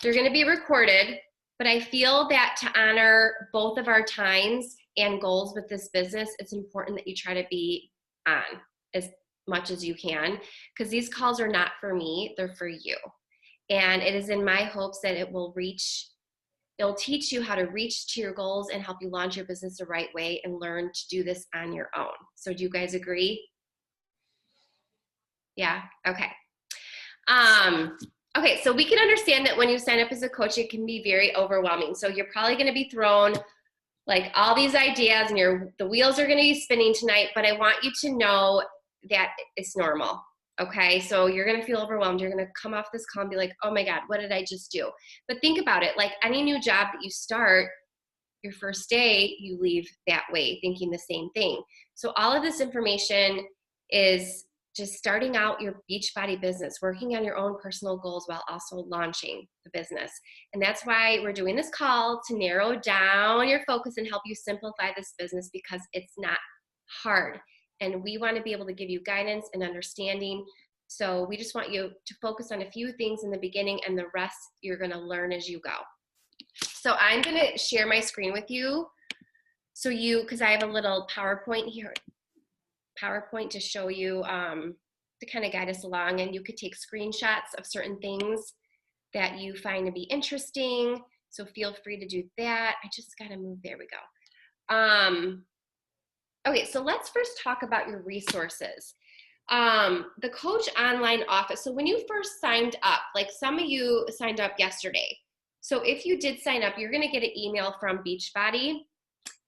They're going to be recorded, but I feel that to honor both of our times and goals with this business, it's important that you try to be on as much as you can, because these calls are not for me, they're for you. And it is in my hopes that it'll teach you how to reach to your goals and help you launch your business the right way and learn to do this on your own. So do you guys agree? Yeah, okay. Okay, so we can understand that when you sign up as a coach, it can be very overwhelming. So you're probably gonna be thrown like all these ideas and the wheels are gonna be spinning tonight, but I want you to know that it's normal, okay? So you're gonna feel overwhelmed. You're gonna come off this call and be like, oh my God, what did I just do? But think about it, like any new job that you start, your first day, you leave that way, thinking the same thing. So all of this information is just starting out your Beachbody business, working on your own personal goals while also launching the business. And that's why we're doing this call, to narrow down your focus and help you simplify this business, because it's not hard. And we want to be able to give you guidance and understanding. So we just want you to focus on a few things in the beginning, and the rest you're going to learn as you go. So I'm going to share my screen with you. So because I have a little PowerPoint here, to show you, to kind of guide us along, and you could take screenshots of certain things that you find to be interesting. So feel free to do that. I just got to move, there we go. Okay, so let's first talk about your resources. The Coach Online Office. So when you first signed up, like some of you signed up yesterday. So if you did sign up, you're gonna get an email from Beachbody,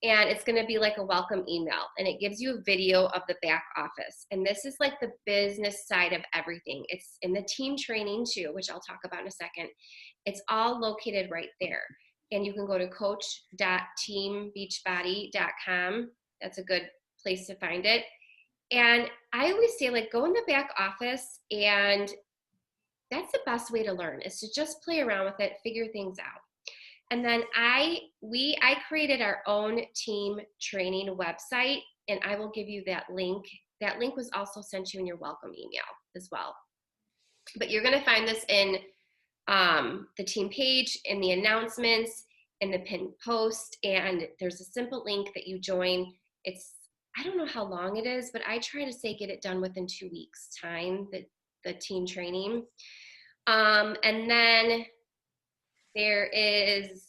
and it's gonna be like a welcome email, and it gives you a video of the back office. And this is like the business side of everything. It's in the team training too, which I'll talk about in a second. It's all located right there. And you can go to coach.teambeachbody.com. That's a good place to find it. And I always say, like, go in the back office, and that's the best way to learn, is to just play around with it, figure things out. And then I created our own team training website, and I will give you that link. That link was also sent you in your welcome email as well. But you're gonna find this in the team page, in the announcements, in the pinned post, and there's a simple link that you join. I don't know how long it is, but I try to say get it done within 2 weeks time, the team training. And then there is,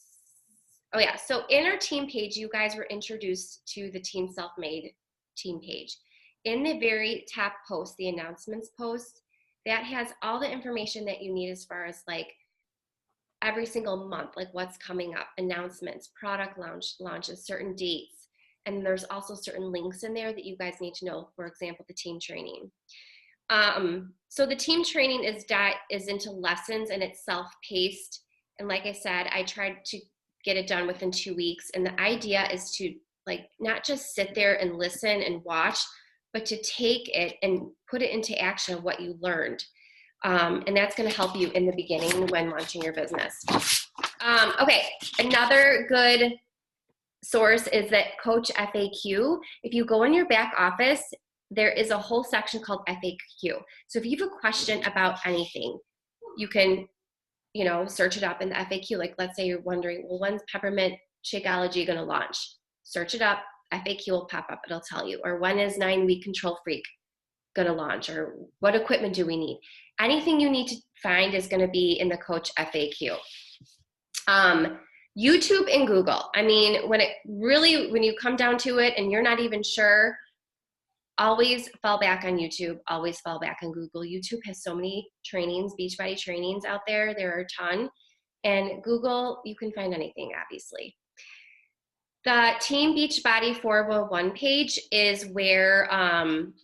oh yeah, so in our team page, you guys were introduced to the Team Self-Made team page. In the very top post, the announcements post, that has all the information that you need as far as like every single month, like what's coming up, announcements, product launches, certain dates. And there's also certain links in there that you guys need to know, for example, the team training. So the team training is into lessons, and it's self-paced. And like I said, I tried to get it done within 2 weeks. And the idea is to like not just sit there and listen and watch, but to take it and put it into action of what you learned. And that's going to help you in the beginning when launching your business. Okay, another good source is that Coach FAQ. If you go in your back office, there is a whole section called FAQ. So if you have a question about anything, you can, search it up in the FAQ. Like, let's say you're wondering, well, when's Peppermint Shakeology going to launch? Search it up. FAQ will pop up. It'll tell you. Or when is 9-Week Control Freak going to launch? Or what equipment do we need? Anything you need to find is going to be in the Coach FAQ. YouTube and Google. I mean, when you come down to it and you're not even sure, always fall back on YouTube, always fall back on Google. YouTube has so many trainings, Beachbody trainings out there. There are a ton. And Google, you can find anything, obviously. The Team Beachbody 401 page is where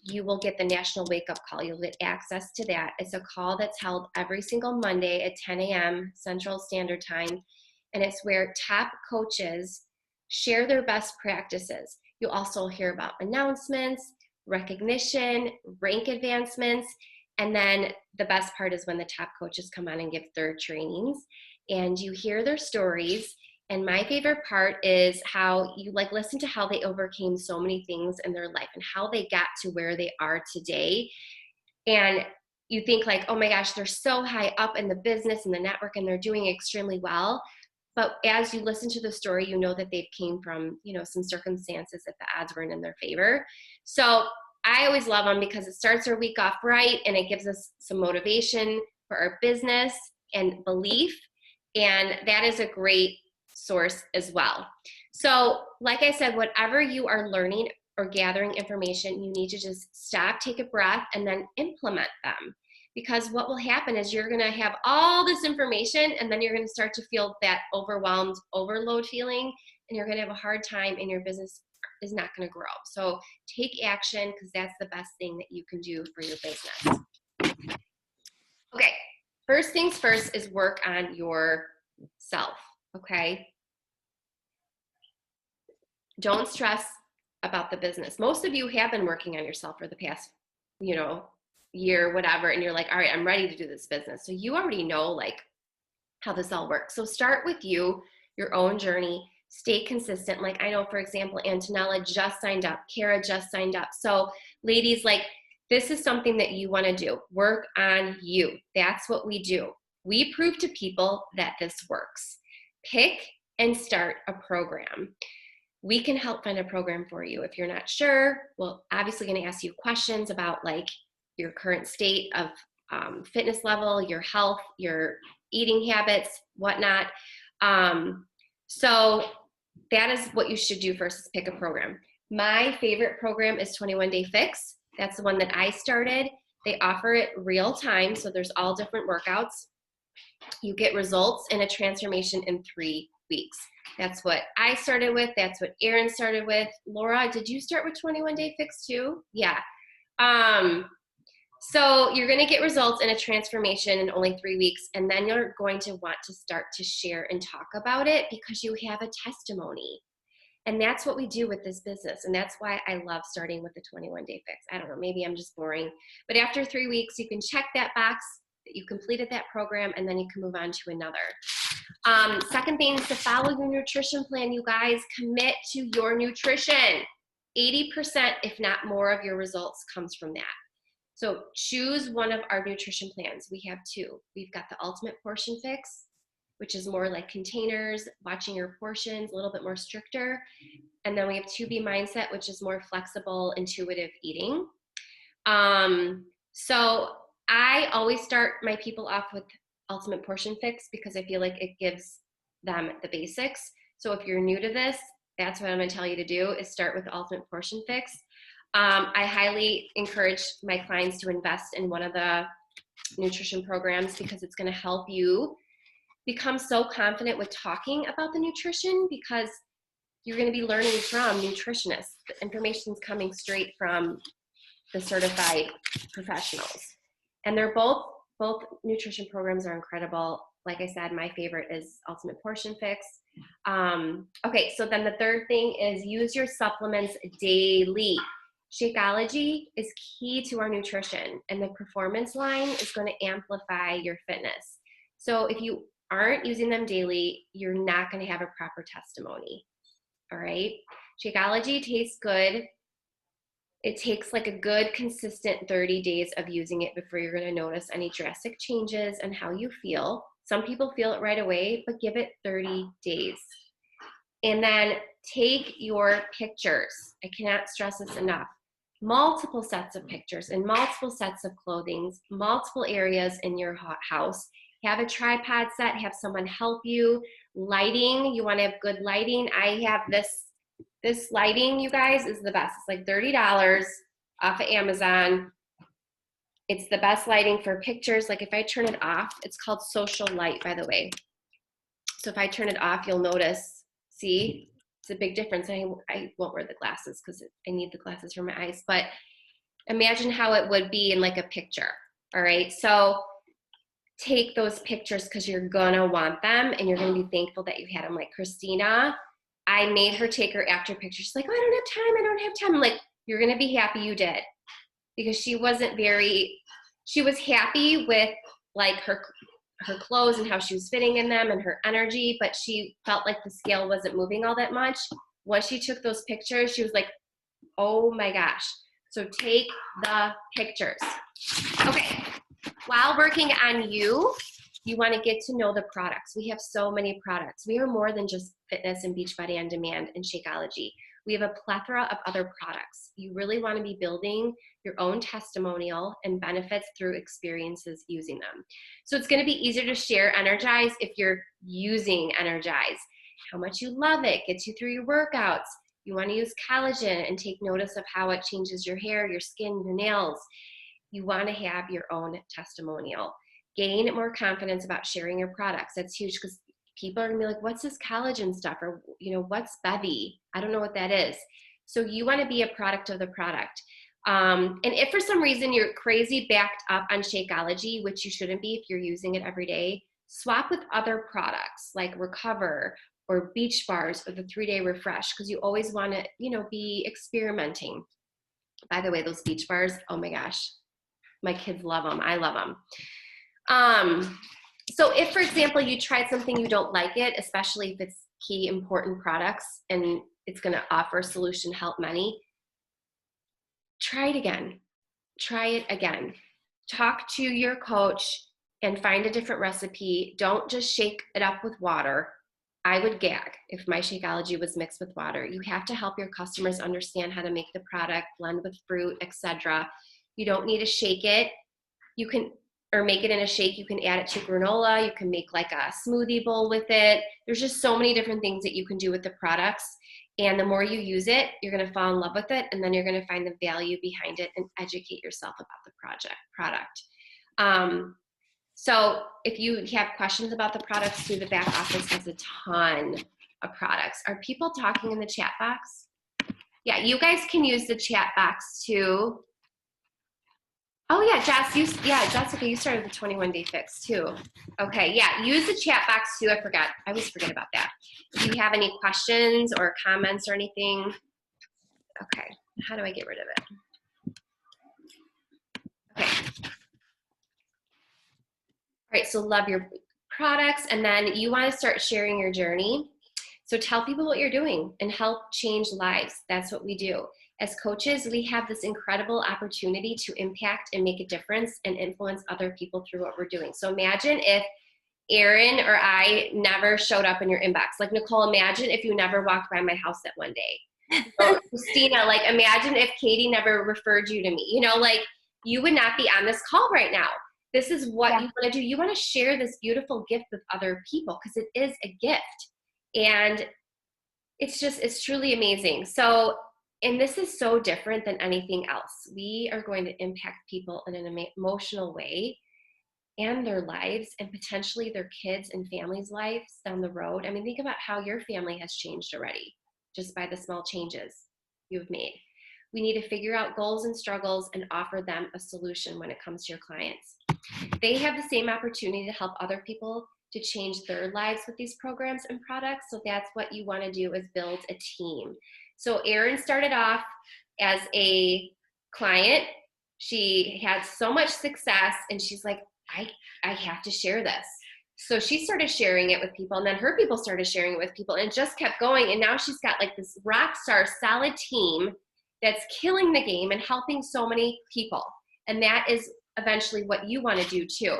you will get the National Wake Up Call. You'll get access to that. It's a call that's held every single Monday at 10 a.m. Central Standard Time. And it's where top coaches share their best practices. You'll also hear about announcements, recognition, rank advancements, and then the best part is when the top coaches come on and give their trainings, and you hear their stories. And my favorite part is how you listen to how they overcame so many things in their life and how they got to where they are today. And you think like, oh my gosh, they're so high up in the business and the network and they're doing extremely well. But as you listen to the story, you know that they've came from, you know, some circumstances that the odds weren't in their favor. So I always love them because it starts our week off right and it gives us some motivation for our business and belief. And that is a great source as well. So like I said, whatever you are learning or gathering information, you need to just stop, take a breath, and then implement them. Because what will happen is you're going to have all this information and then you're going to start to feel that overwhelmed overload feeling, and you're going to have a hard time and your business is not going to grow. So take action, because that's the best thing that you can do for your business. Okay, first things first is work on yourself, okay? Don't stress about the business. Most of you have been working on yourself for the past, you know, year, whatever, and you're like, all right, I'm ready to do this business. So you already know like how this all works. So start with you, your own journey, stay consistent. Like I know, for example, Antonella just signed up, Kara just signed up. So ladies, like this is something that you want to do. Work on you. That's what we do. We prove to people that this works. Pick and start a program. We can help find a program for you. If you're not sure, we're obviously going to ask you questions about like your current state of fitness level, your health, your eating habits, whatnot. So that is what you should do first, is pick a program. My favorite program is 21 Day Fix. That's the one that I started. They offer it real time, so there's all different workouts. You get results and a transformation in 3 weeks. That's what I started with. That's what Erin started with. Laura, did you start with 21 Day Fix too? Yeah. So you're going to get results and a transformation in only 3 weeks, and then you're going to want to start to share and talk about it because you have a testimony. And that's what we do with this business, and that's why I love starting with the 21 Day Fix. I don't know, maybe I'm just boring, but after 3 weeks, you can check that box that you completed that program, and then you can move on to another. Second thing is to follow your nutrition plan, you guys. Commit to your nutrition. 80%, if not more, of your results comes from that. So choose one of our nutrition plans. We have two. We've got the Ultimate Portion Fix, which is more like containers, watching your portions, a little bit more stricter. And then we have 2B Mindset, which is more flexible, intuitive eating. So I always start my people off with Ultimate Portion Fix because I feel like it gives them the basics. So if you're new to this, that's what I'm gonna tell you to do, is start with the Ultimate Portion Fix. I highly encourage my clients to invest in one of the nutrition programs because it's going to help you become so confident with talking about the nutrition, because you're going to be learning from nutritionists. The information's coming straight from the certified professionals. And they're both nutrition programs are incredible. Like I said, my favorite is Ultimate Portion Fix. Okay, so then the third thing is use your supplements daily. Shakeology is key to our nutrition, and the performance line is going to amplify your fitness. So if you aren't using them daily, you're not going to have a proper testimony. All right. Shakeology tastes good. It takes like a good consistent 30 days of using it before you're going to notice any drastic changes in how you feel. Some people feel it right away, but give it 30 days. And then take your pictures. I cannot stress this enough. Multiple sets of pictures and multiple sets of clothing, multiple areas in your house. Have a tripod set, have someone help you. Lighting, you want to have good lighting. I have this lighting, you guys, is the best. It's like $30 off of Amazon. It's the best lighting for pictures. Like if I turn it off, it's called Social Light, by the way. So if I turn it off, you'll notice, see? It's a big difference. I won't wear the glasses because I need the glasses for my eyes, but imagine how it would be in like a picture. All right. So take those pictures because you're going to want them and you're going to be thankful that you had them. Like Christina, I made her take her after picture. She's like, oh, I don't have time. I'm like, you're going to be happy you did, because she was happy with like her clothes and how she was fitting in them and her energy, but she felt like the scale wasn't moving all that much. Once she took those pictures, she was like, oh my gosh. So take the pictures. Okay. while working on you, you want to get to know the products. We have so many products. We are more than just fitness and Beachbody On Demand and Shakeology. We have a plethora of other products. You really want to be building your own testimonial and benefits through experiences using them. So it's going to be easier to share Energize if you're using Energize. How much you love it, gets you through your workouts. You want to use collagen and take notice of how it changes your hair, your skin, your nails. You want to have your own testimonial. Gain more confidence about sharing your products. That's huge because people are gonna be like, what's this collagen stuff? Or, what's Bevy? I don't know what that is. So you want to be a product of the product. And if for some reason you're crazy backed up on Shakeology, which you shouldn't be if you're using it every day, swap with other products like Recover or Beach Bars or the 3-Day Refresh, because you always want to, be experimenting. By the way, those Beach Bars, oh my gosh, my kids love them. I love them. So if, for example, you tried something you don't like it, especially if it's key important products and it's going to offer solution, help many, try it again. Try it again. Talk to your coach and find a different recipe. Don't just shake it up with water. I would gag if my Shakeology was mixed with water. You have to help your customers understand how to make the product, blend with fruit, etc. You don't need to shake it. You can, or make it in a shake. You can add it to granola. You can make like a smoothie bowl with it. There's just so many different things that you can do with the products. And the more you use it, you're going to fall in love with it. And then you're going to find the value behind it and educate yourself about the product. So if you have questions about the products, through the back office has a ton of products. Are people talking in the chat box? Yeah, you guys can use the chat box too. Oh yeah, Jess, Jessica, you started the 21-day fix too. Okay, yeah, use the chat box too. I forgot. I always forget about that. If you have any questions or comments or anything. Okay, how do I get rid of it? Okay. All right, so love your products, and then you want to start sharing your journey. So tell people what you're doing and help change lives. That's what we do. As coaches, we have this incredible opportunity to impact and make a difference and influence other people through what we're doing. So imagine if Erin or I never showed up in your inbox. Like Nicole, imagine if you never walked by my house that one day. Or Christina, like imagine if Katie never referred you to me. You would not be on this call right now. This is what you want to do. You want to share this beautiful gift with other people because it is a gift. And it's truly amazing. So, and this is so different than anything else. We are going to impact people in an emotional way and their lives and potentially their kids and families' lives down the road. I mean, think about how your family has changed already just by the small changes you've made. We need to figure out goals and struggles and offer them a solution when it comes to your clients. They have the same opportunity to help other people to change their lives with these programs and products. So that's what you want to do, is build a team. So Erin started off as a client. She had so much success and she's like, I have to share this. So she started sharing it with people, and then her people started sharing it with people, and it just kept going. And now she's got like this rock star solid team that's killing the game and helping so many people. And that is eventually what you want to do too.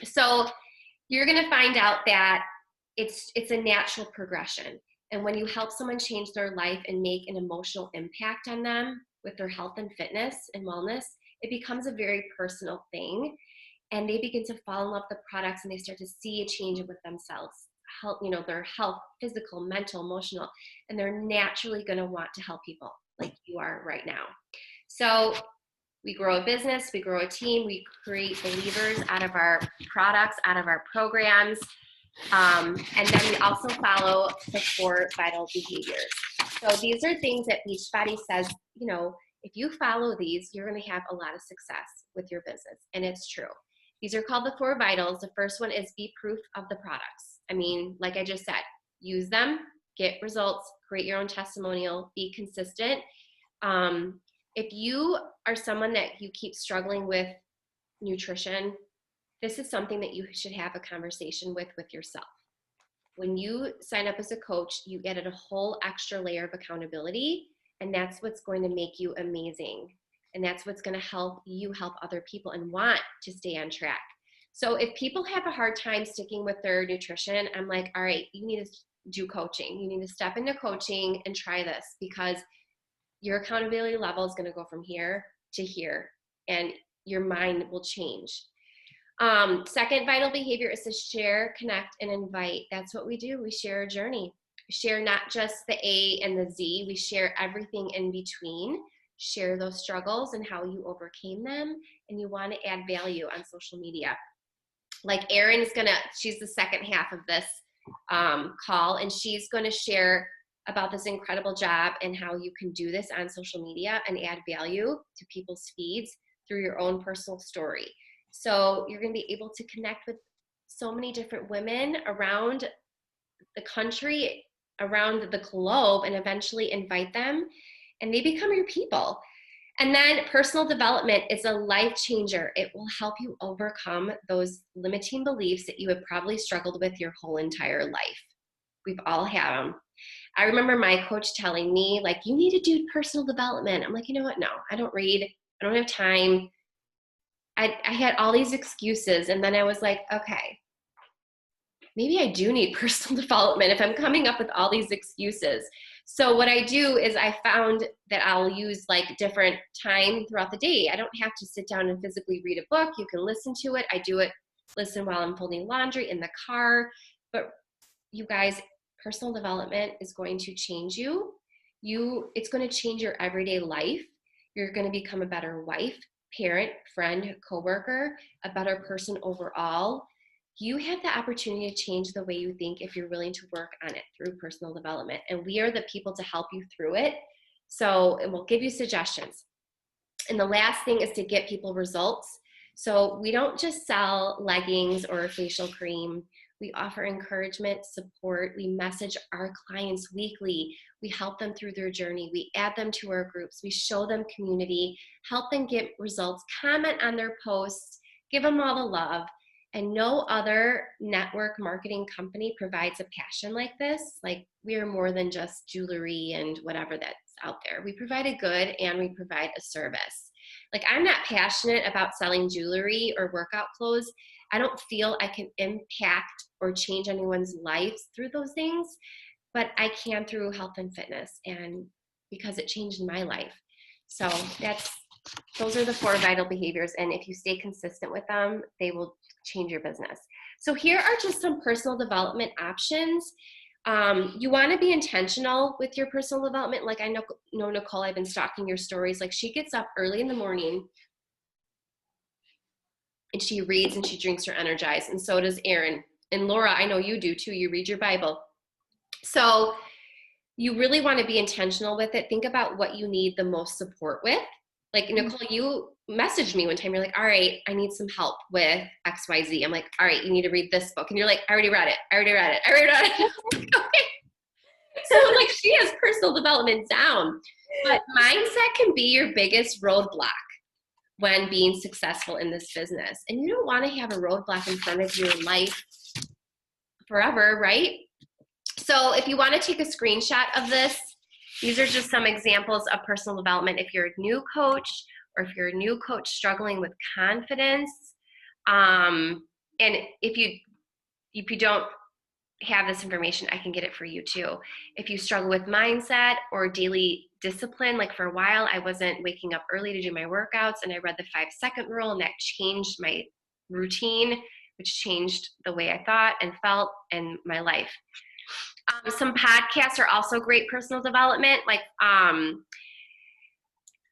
So you're going to find out that it's a natural progression. And when you help someone change their life and make an emotional impact on them with their health and fitness and wellness, it becomes a very personal thing. And they begin to fall in love with the products, and they start to see a change with themselves, their health, physical, mental, emotional, and they're naturally going to want to help people like you are right now. So we grow a business, we grow a team, we create believers out of our products, out of our programs, and then we also follow the 4 vital behaviors. So these are things that Beachbody says, if you follow these, you're going to have a lot of success with your business, and it's true. These are called the 4 vitals. The first one is be proof of the products. I mean, like I just said, use them, get results, create your own testimonial, be consistent. If you are someone that you keep struggling with nutrition, this is something that you should have a conversation with yourself. When you sign up as a coach, you added a whole extra layer of accountability, and that's what's going to make you amazing. And that's what's going to help you help other people and want to stay on track. So if people have a hard time sticking with their nutrition, I'm like, all right, you need to do coaching. You need to step into coaching and try this, because your accountability level is going to go from here to here, and your mind will change. Second vital behavior is to share, connect, and invite. That's what we do. We share a journey. We share not just the A and the Z, we share everything in between. Share those struggles and how you overcame them, and you want to add value on social media. Like Erin is she's the second half of this call, and she's going to share about this incredible job and how you can do this on social media and add value to people's feeds through your own personal story. So you're going to be able to connect with so many different women around the country, around the globe, and eventually invite them, and they become your people. And then personal development is a life changer. It will help you overcome those limiting beliefs that you have probably struggled with your whole entire life. We've all had them. I remember my coach telling me, like, you need to do personal development. I'm like, you know what? No, I don't read. I don't have time. I had all these excuses. And then I was like, okay, maybe I do need personal development if I'm coming up with all these excuses. So what I do is I found that I'll use like different time throughout the day. I don't have to sit down and physically read a book. You can listen to it. I do it, listen while I'm folding laundry, in the car. But you guys, personal development is going to change you. It's going to change your everyday life. You're going to become a better wife, parent, friend, coworker, a better person overall. You have the opportunity to change the way you think if you're willing to work on it through personal development. And we are the people to help you through it. So, and we'll give you suggestions. And the last thing is to get people results. So we don't just sell leggings or facial cream. We offer encouragement, support. We message our clients weekly. We help them through their journey. We add them to our groups. We show them community, help them get results, comment on their posts, give them all the love. And no other network marketing company provides a passion like this. Like, we are more than just jewelry and whatever that's out there. We provide a good and we provide a service. Like, I'm not passionate about selling jewelry or workout clothes. I don't feel I can impact or change anyone's lives through those things, but I can through health and fitness, and because it changed my life. So those are the 4 vital behaviors, and if you stay consistent with them, they will change your business. So here are just some personal development options. You want to be intentional with your personal development. Like, I know Nicole, I've been stalking your stories. Like, she gets up early in the morning and she reads and she drinks her Energize, and so does Erin. And Laura, I know you do too. You read your Bible. So you really want to be intentional with it. Think about what you need the most support with. Like, Nicole, you messaged me one time. You're like, all right, I need some help with XYZ. I'm like, all right, you need to read this book. And you're like, I already read it. Okay. So, like, she has personal development down. But mindset can be your biggest roadblock when being successful in this business. And you don't want to have a roadblock in front of your life forever, right? So if you want to take a screenshot of this, these are just some examples of personal development. If you're a new coach, or if you're a new coach struggling with confidence, and if you don't have this information, I can get it for you too. If you struggle with mindset or daily discipline, like for a while I wasn't waking up early to do my workouts, and I read the 5-second rule, and that changed my routine, which changed the way I thought and felt and my life. Some podcasts are also great personal development, like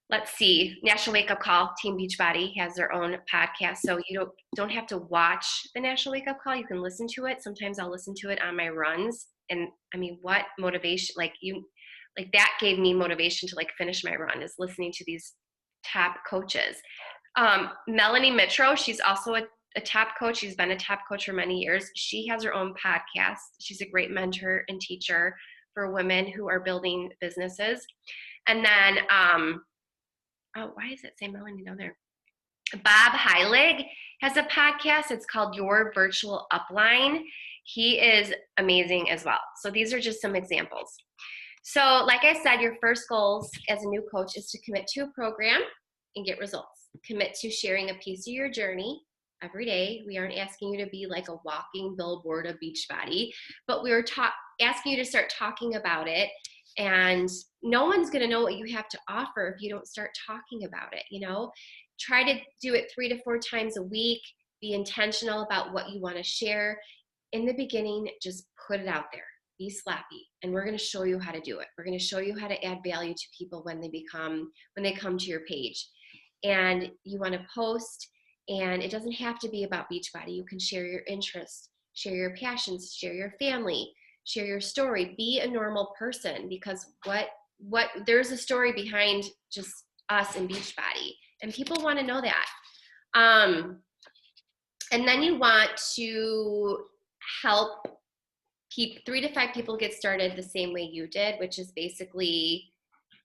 let's see, National Wake Up Call, Team Beachbody has their own podcast, so you don't have to watch the National Wake Up Call. You can listen to it. Sometimes I'll listen to it on my runs, and I mean, what motivation! Like that gave me motivation to like finish my run, is listening to these top coaches. Melanie Mitro, she's also a top coach. She's been a top coach for many years. She has her own podcast. She's a great mentor and teacher for women who are building businesses. And then, why does it say Melanie down there? Bob Heilig has a podcast. It's called Your Virtual Upline. He is amazing as well. So these are just some examples. So like I said, your first goals as a new coach is to commit to a program. and get results. Commit to sharing a piece of your journey every day. We aren't asking you to be like a walking billboard of Beachbody, but we are asking you to start talking about it. And no one's going to know what you have to offer if you don't start talking about it. Try to do it 3 to 4 times a week. Be intentional about what you want to share. In the beginning, just put it out there. Be slappy, and we're going to show you how to do it. We're going to show you how to add value to people when they come to your page. And you want to post, and it doesn't have to be about Beachbody. You can share your interests, share your passions, share your family, share your story. Be a normal person, because what there's a story behind just us and Beachbody, and people want to know that. And then you want to help 3 to 5 people get started the same way you did, which is basically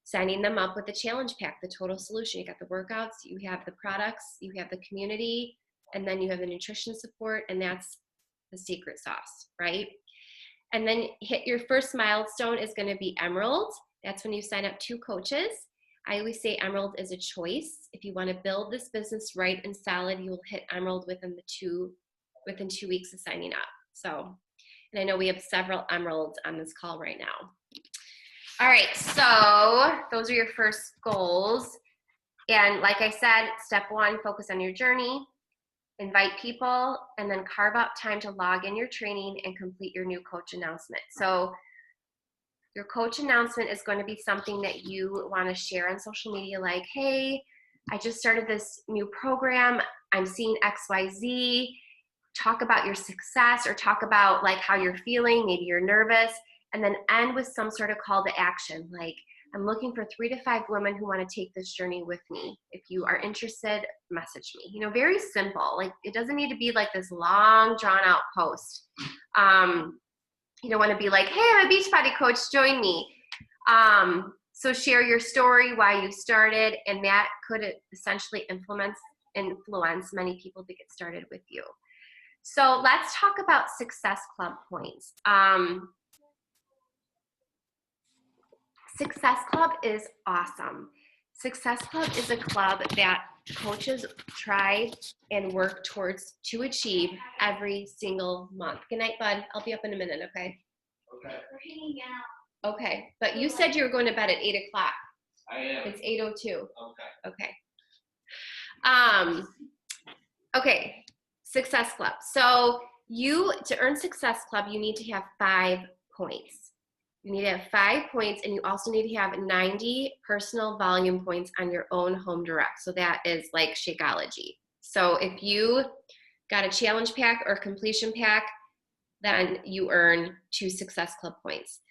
signing them up with the challenge pack, the total solution. You got the workouts, you have the products, you have the community, and then you have the nutrition support, and that's the secret sauce, right? And then hit your first milestone is going to be Emerald. That's when you sign up 2 coaches. I always say Emerald is a choice. If you want to build this business right and solid, you will hit Emerald within 2 weeks of signing up. So, and I know we have several Emeralds on this call right now. All right, so those are your first goals. And like I said, step 1, focus on your journey, invite people, and then carve out time to log in your training and complete your new coach announcement. So your coach announcement is going to be something that you want to share on social media, like, hey, I just started this new program. I'm seeing XYZ. Talk about your success, or talk about like how you're feeling. Maybe you're nervous, and then end with some sort of call to action. Like, I'm looking for 3 to 5 women who want to take this journey with me. If you are interested, message me. Very simple. Like, it doesn't need to be like this long drawn out post. You don't want to be like, hey, I'm a Beachbody coach, join me. So share your story, why you started, and that could essentially influence many people to get started with you. So let's talk about Success Club points. Success Club is awesome. Success Club is a club that coaches try and work towards to achieve every single month. Good night, bud. I'll be up in a minute, okay? Okay. We're hanging out. Okay, but you said you were going to bed at 8 o'clock. I am. It's 8:02. Okay. Okay. Okay, Success Club. So to earn Success Club, you need to have 5 points. You need to have 5 points, and you also need to have 90 personal volume points on your own home direct. So that is like Shakeology. So if you got a challenge pack or completion pack, then you earn 2 Success Club points.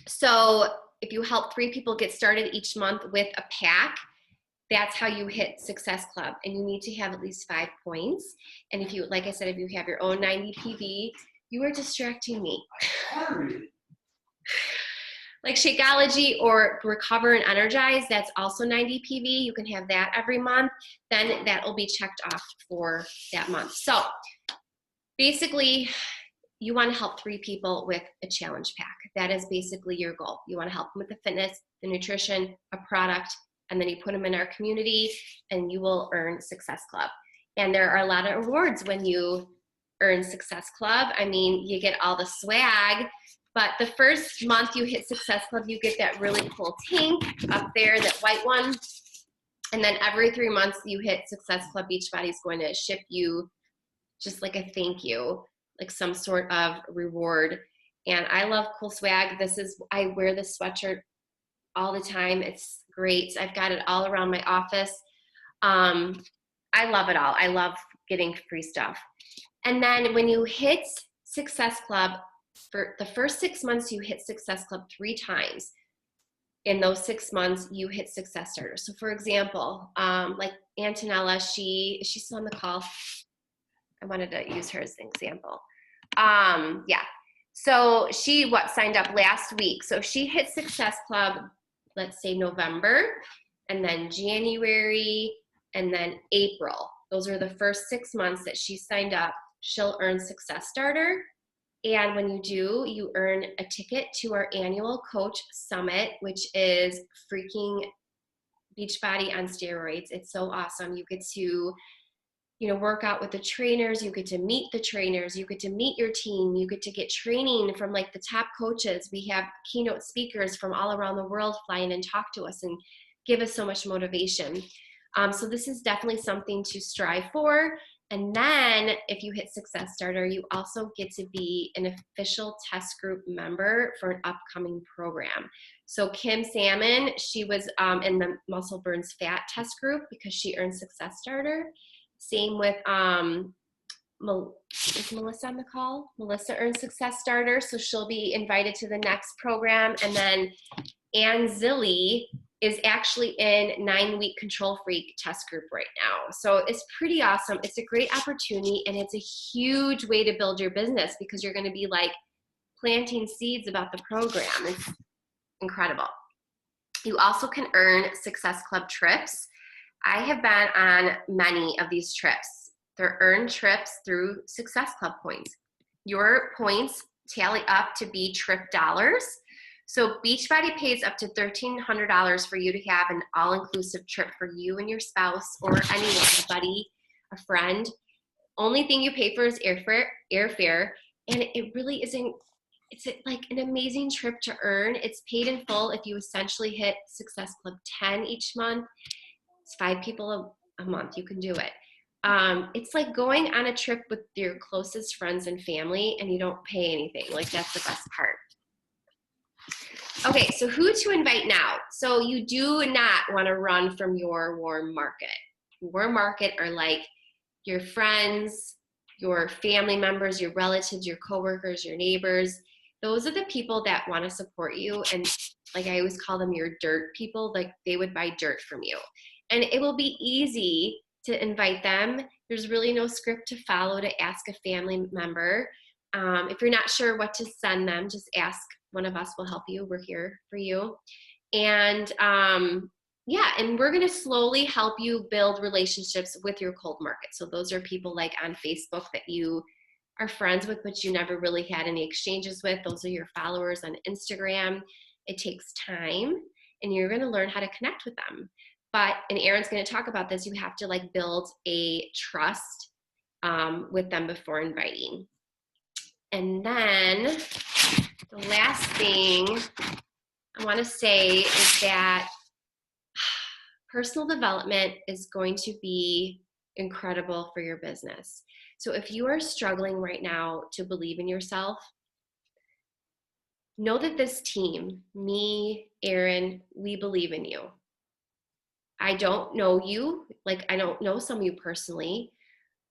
So if you help 3 people get started each month with a pack, that's how you hit Success Club, and you need to have at least 5 points. And if you, like I said, if you have your own 90 PV, you are distracting me. Like Shakeology or Recover and Energize, that's also 90 PV. You can have that every month. Then that will be checked off for that month. So basically, you want to help 3 people with a challenge pack. That is basically your goal. You want to help them with the fitness, the nutrition, a product, and then you put them in our community, and you will earn Success Club. And there are a lot of rewards when you earn Success Club. I mean, you get all the swag, but the first month you hit Success Club, you get that really cool tank up there, that white one. And then every 3 months you hit Success Club, Beachbody is going to ship you just like a thank you, like some sort of reward. And I love cool swag. I wear this sweatshirt all the time. It's great. I've got it all around my office. I love it all. I love getting free stuff. And then when you hit Success Club, for the first 6 months, you hit Success Club 3 times. In those 6 months, you hit Success Starter. So for example, like Antonella, she's still on the call. I wanted to use her as an example. Yeah. So she signed up last week. So she hit Success Club, let's say November, and then January, and then April. Those are the first 6 months that she signed up. She'll earn Success Starter. And when you do, you earn a ticket to our annual Coach Summit, which is freaking Beachbody on steroids. It's so awesome. You get to, you know, work out with the trainers, you get to meet the trainers, you get to meet your team, you get to get training from like the top coaches. We have keynote speakers from all around the world fly in and talk to us and give us so much motivation. So this is definitely something to strive for. And then if you hit Success Starter, you also get to be an official test group member for an upcoming program. So Kim Salmon, she was in the Muscle Burns Fat test group because she earned Success Starter. Same with, is Melissa on the call? Melissa earned Success Starter, so she'll be invited to the next program. And then Ann Zilli is actually in 9-week Control Freak test group right now. So it's pretty awesome. It's a great opportunity, and it's a huge way to build your business because you're gonna be like planting seeds about the program. It's incredible. You also can earn Success Club trips. I have been on many of these trips. They're earned trips through Success Club points. Your points tally up to be trip dollars. So Beachbody pays up to $1,300 for you to have an all-inclusive trip for you and your spouse or anyone, a buddy, a friend. Only thing you pay for is airfare, and it really isn't, it's like an amazing trip to earn. It's paid in full if you essentially hit Success Club 10 each month. It's 5 people a month. You can do it. It's like going on a trip with your closest friends and family, and you don't pay anything. Like, that's the best part. Okay, so who to invite now? So you do not want to run from your warm market. Warm market are like your friends, your family members, your relatives, your coworkers, your neighbors. Those are the people that want to support you. And like I always call them your dirt people, like they would buy dirt from you. And it will be easy to invite them. There's really no script to follow to ask a family member. If you're not sure what to send them, just ask. One of us will help you. We're here for you. And yeah, and we're going to slowly help you build relationships with your cold market. So those are people like on Facebook that you are friends with, but you never really had any exchanges with. Those are your followers on Instagram. It takes time, and you're going to learn how to connect with them. But, and Erin's going to talk about this, you have to like build a trust with them before inviting. And then the last thing I want to say is that personal development is going to be incredible for your business. So if you are struggling right now to believe in yourself, know that this team, me, Erin, we believe in you. I don't know you, like I don't know some of you personally,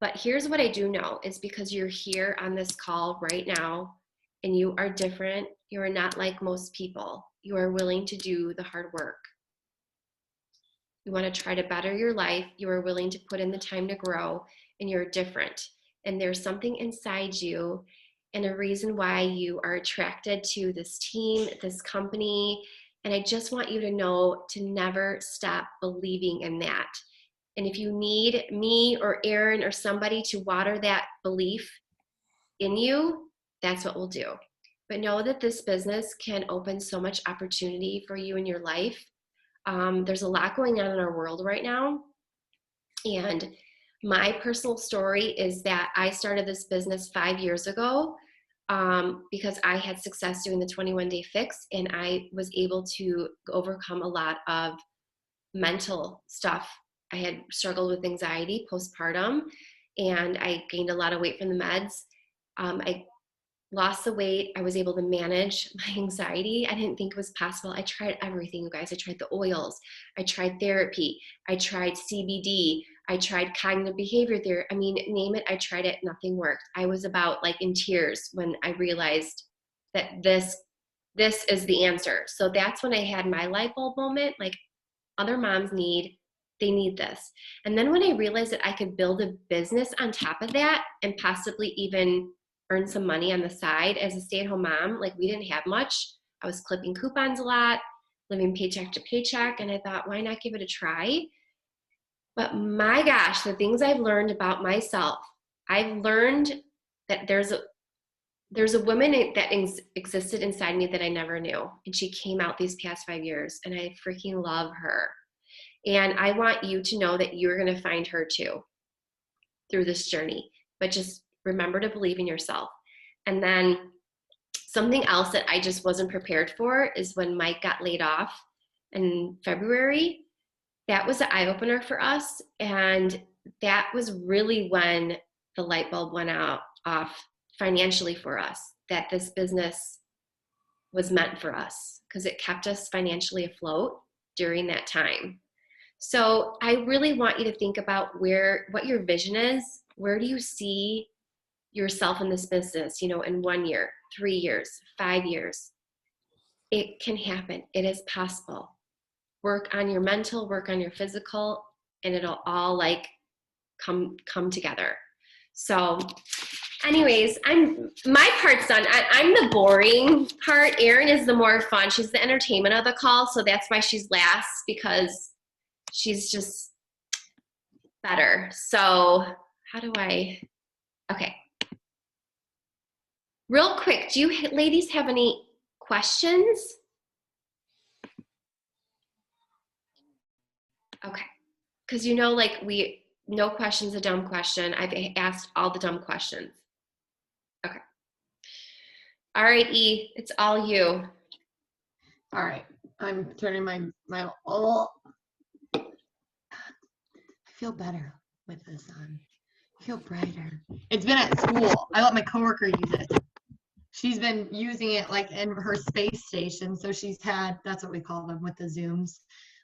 but here's what I do know is because you're here on this call right now and you are different, you are not like most people. You are willing to do the hard work. You want to try to better your life. You are willing to put in the time to grow, and you're different. And there's something inside you and a reason why you are attracted to this team, this company. And I just want you to know to never stop believing in that. And if you need me or Erin or somebody to water that belief in you, that's what we'll do. But know that this business can open so much opportunity for you in your life. There's a lot going on in our world right now. And my personal story is that I started this business 5 years ago because I had success doing the 21-day fix, and I was able to overcome a lot of mental stuff. I had struggled with anxiety postpartum, and I gained a lot of weight from the meds. I lost the weight. I was able to manage my anxiety. I didn't think it was possible. I tried everything, you guys. I tried the oils. I tried therapy. I tried CBD. I tried cognitive behavior therapy. I mean, name it, I tried it. Nothing worked. I was about like in tears when I realized that this is the answer. So that's when I had my light bulb moment. Like, other moms they need this. And then when I realized that I could build a business on top of that and possibly even earn some money on the side as a stay-at-home mom, like we didn't have much. I was clipping coupons a lot, living paycheck to paycheck, and I thought, why not give it a try? But my gosh, the things I've learned about myself, I've learned that there's a woman that existed inside me that I never knew. And she came out these past 5 years, and I freaking love her. And I want you to know that you're going to find her too through this journey. But just remember to believe in yourself. And then something else that I just wasn't prepared for is when Mike got laid off in February. That was an eye opener for us. And that was really when the light bulb went off financially for us, that this business was meant for us because it kept us financially afloat during that time. So I really want you to think about what your vision is. Where do you see yourself in this business, in 1 year, 3 years, 5 years? It can happen. It is possible. Work on your mental, work on your physical, and it'll all come together. So anyways, my part's done. I'm the boring part. Erin is the more fun. She's the entertainment of the call, so that's why she's last, because she's just better. So okay. Real quick, do you ladies have any questions? Okay, because no question's a dumb question. I've asked all the dumb questions. Okay. All right, E, it's all you. All right, I'm turning my I feel better with this on. I feel brighter. It's been at school. I let my coworker use it. She's been using it like in her space station. So that's what we call them with the Zooms,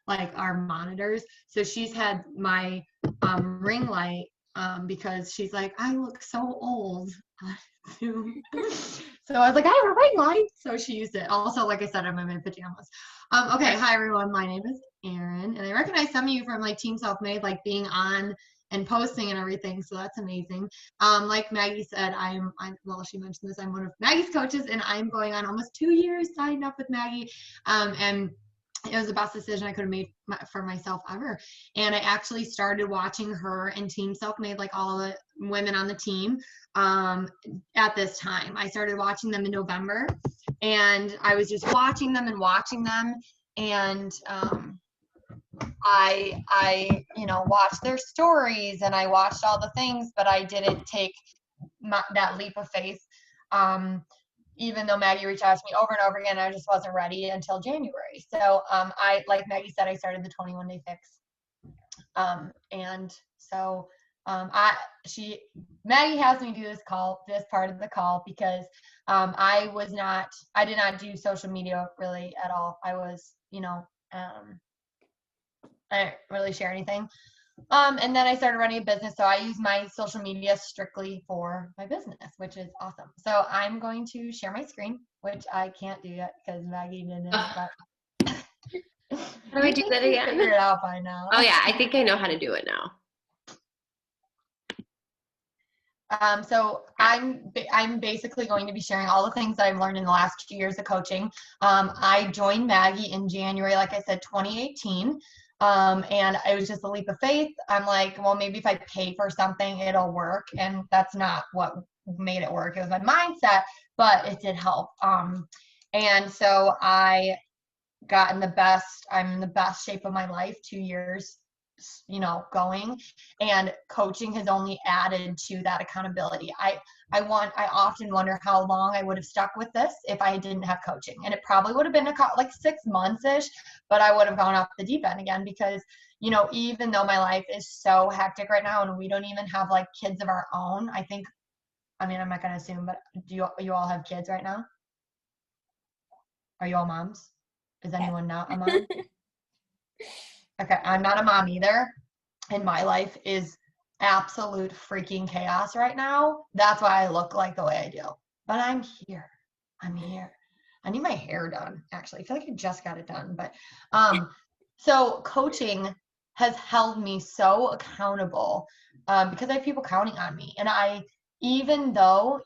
like our monitors. So she's had my ring light because she's like, I look so old on Zoom. So I was like, I have a ring light. So she used it. Also, like I said, I'm in my pajamas. Okay, hi everyone. My name is Erin, and I recognize some of you from like Team Self-Made, like being on and posting and everything. So that's amazing. Like Maggie said, well, she mentioned this, I'm one of Maggie's coaches, and I'm going on almost 2 years signed up with Maggie. And it was the best decision I could have made for myself ever. And I actually started watching her and Team Self-Made, like all the women on the team, at this time. I started watching them in November, and I was just watching them. And I watched their stories, and I watched all the things, but I didn't take that leap of faith. Even though Maggie reached out to me over and over again, I just wasn't ready until January. So like Maggie said, I started the 21-day fix. And so Maggie has me do this part of the call, because I did not do social media really at all. I didn't really share anything. And then I started running a business, so I use my social media strictly for my business, which is awesome. So I'm going to share my screen, which I can't do yet because Maggie didn't. But how do I do that again? Figure it out by now. Oh yeah, I think I know how to do it now. So I'm basically going to be sharing all the things that I've learned in the last 2 years of coaching. I joined Maggie in January, like I said, 2018. And it was just a leap of faith. I'm like, well, maybe if I pay for something, it'll work. And that's not what made it work. It was my mindset, but it did help. And so I'm in the best shape of my life, 2 years, going, and coaching has only added to that accountability. I often wonder how long I would have stuck with this if I didn't have coaching, and it probably would have been like 6 months ish, but I would have gone off the deep end again, because even though my life is so hectic right now, and we don't even have like kids of our own, I'm not going to assume, but do you all have kids right now? Are you all moms? Is anyone not a mom? Okay, I'm not a mom either, and my life is absolute freaking chaos right now. That's why I look like the way I do. But I'm here. I need my hair done, actually. I feel like I just got it done. But so coaching has held me so accountable because I have people counting on me. And even though,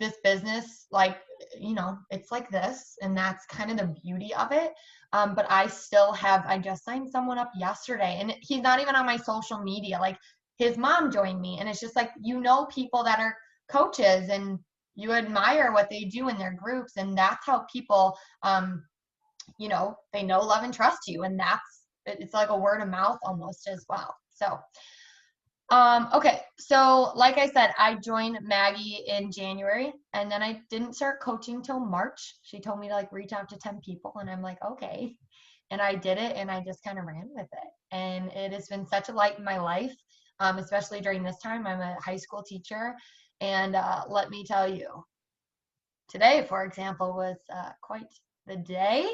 this business, it's like this, and that's kind of the beauty of it. But I just signed someone up yesterday, and he's not even on my social media. Like, his mom joined me, and it's just like, people that are coaches, and you admire what they do in their groups, and that's how people, they know, love, and trust you. And it's like a word of mouth almost as well. So, okay. So like I said, I joined Maggie in January, and then I didn't start coaching till March. She told me to like reach out to 10 people, and I'm like, okay. And I did it, and I just kind of ran with it. And it has been such a light in my life, especially during this time. I'm a high school teacher, and let me tell you, today, for example, was quite the day.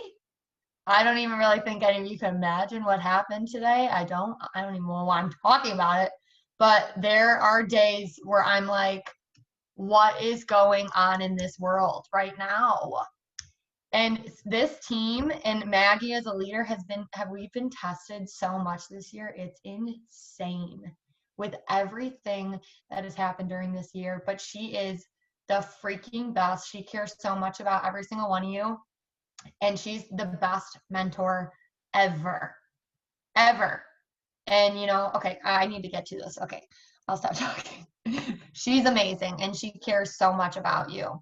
I don't even really think any of you can imagine what happened today. I don't even know why I'm talking about it. But there are days where I'm like, what is going on in this world right now? And this team and Maggie as a leader we've been tested so much this year. It's insane with everything that has happened during this year. But she is the freaking best. She cares so much about every single one of you. And she's the best mentor ever. And okay, I need to get to this. Okay, I'll stop talking. She's amazing, and she cares so much about you,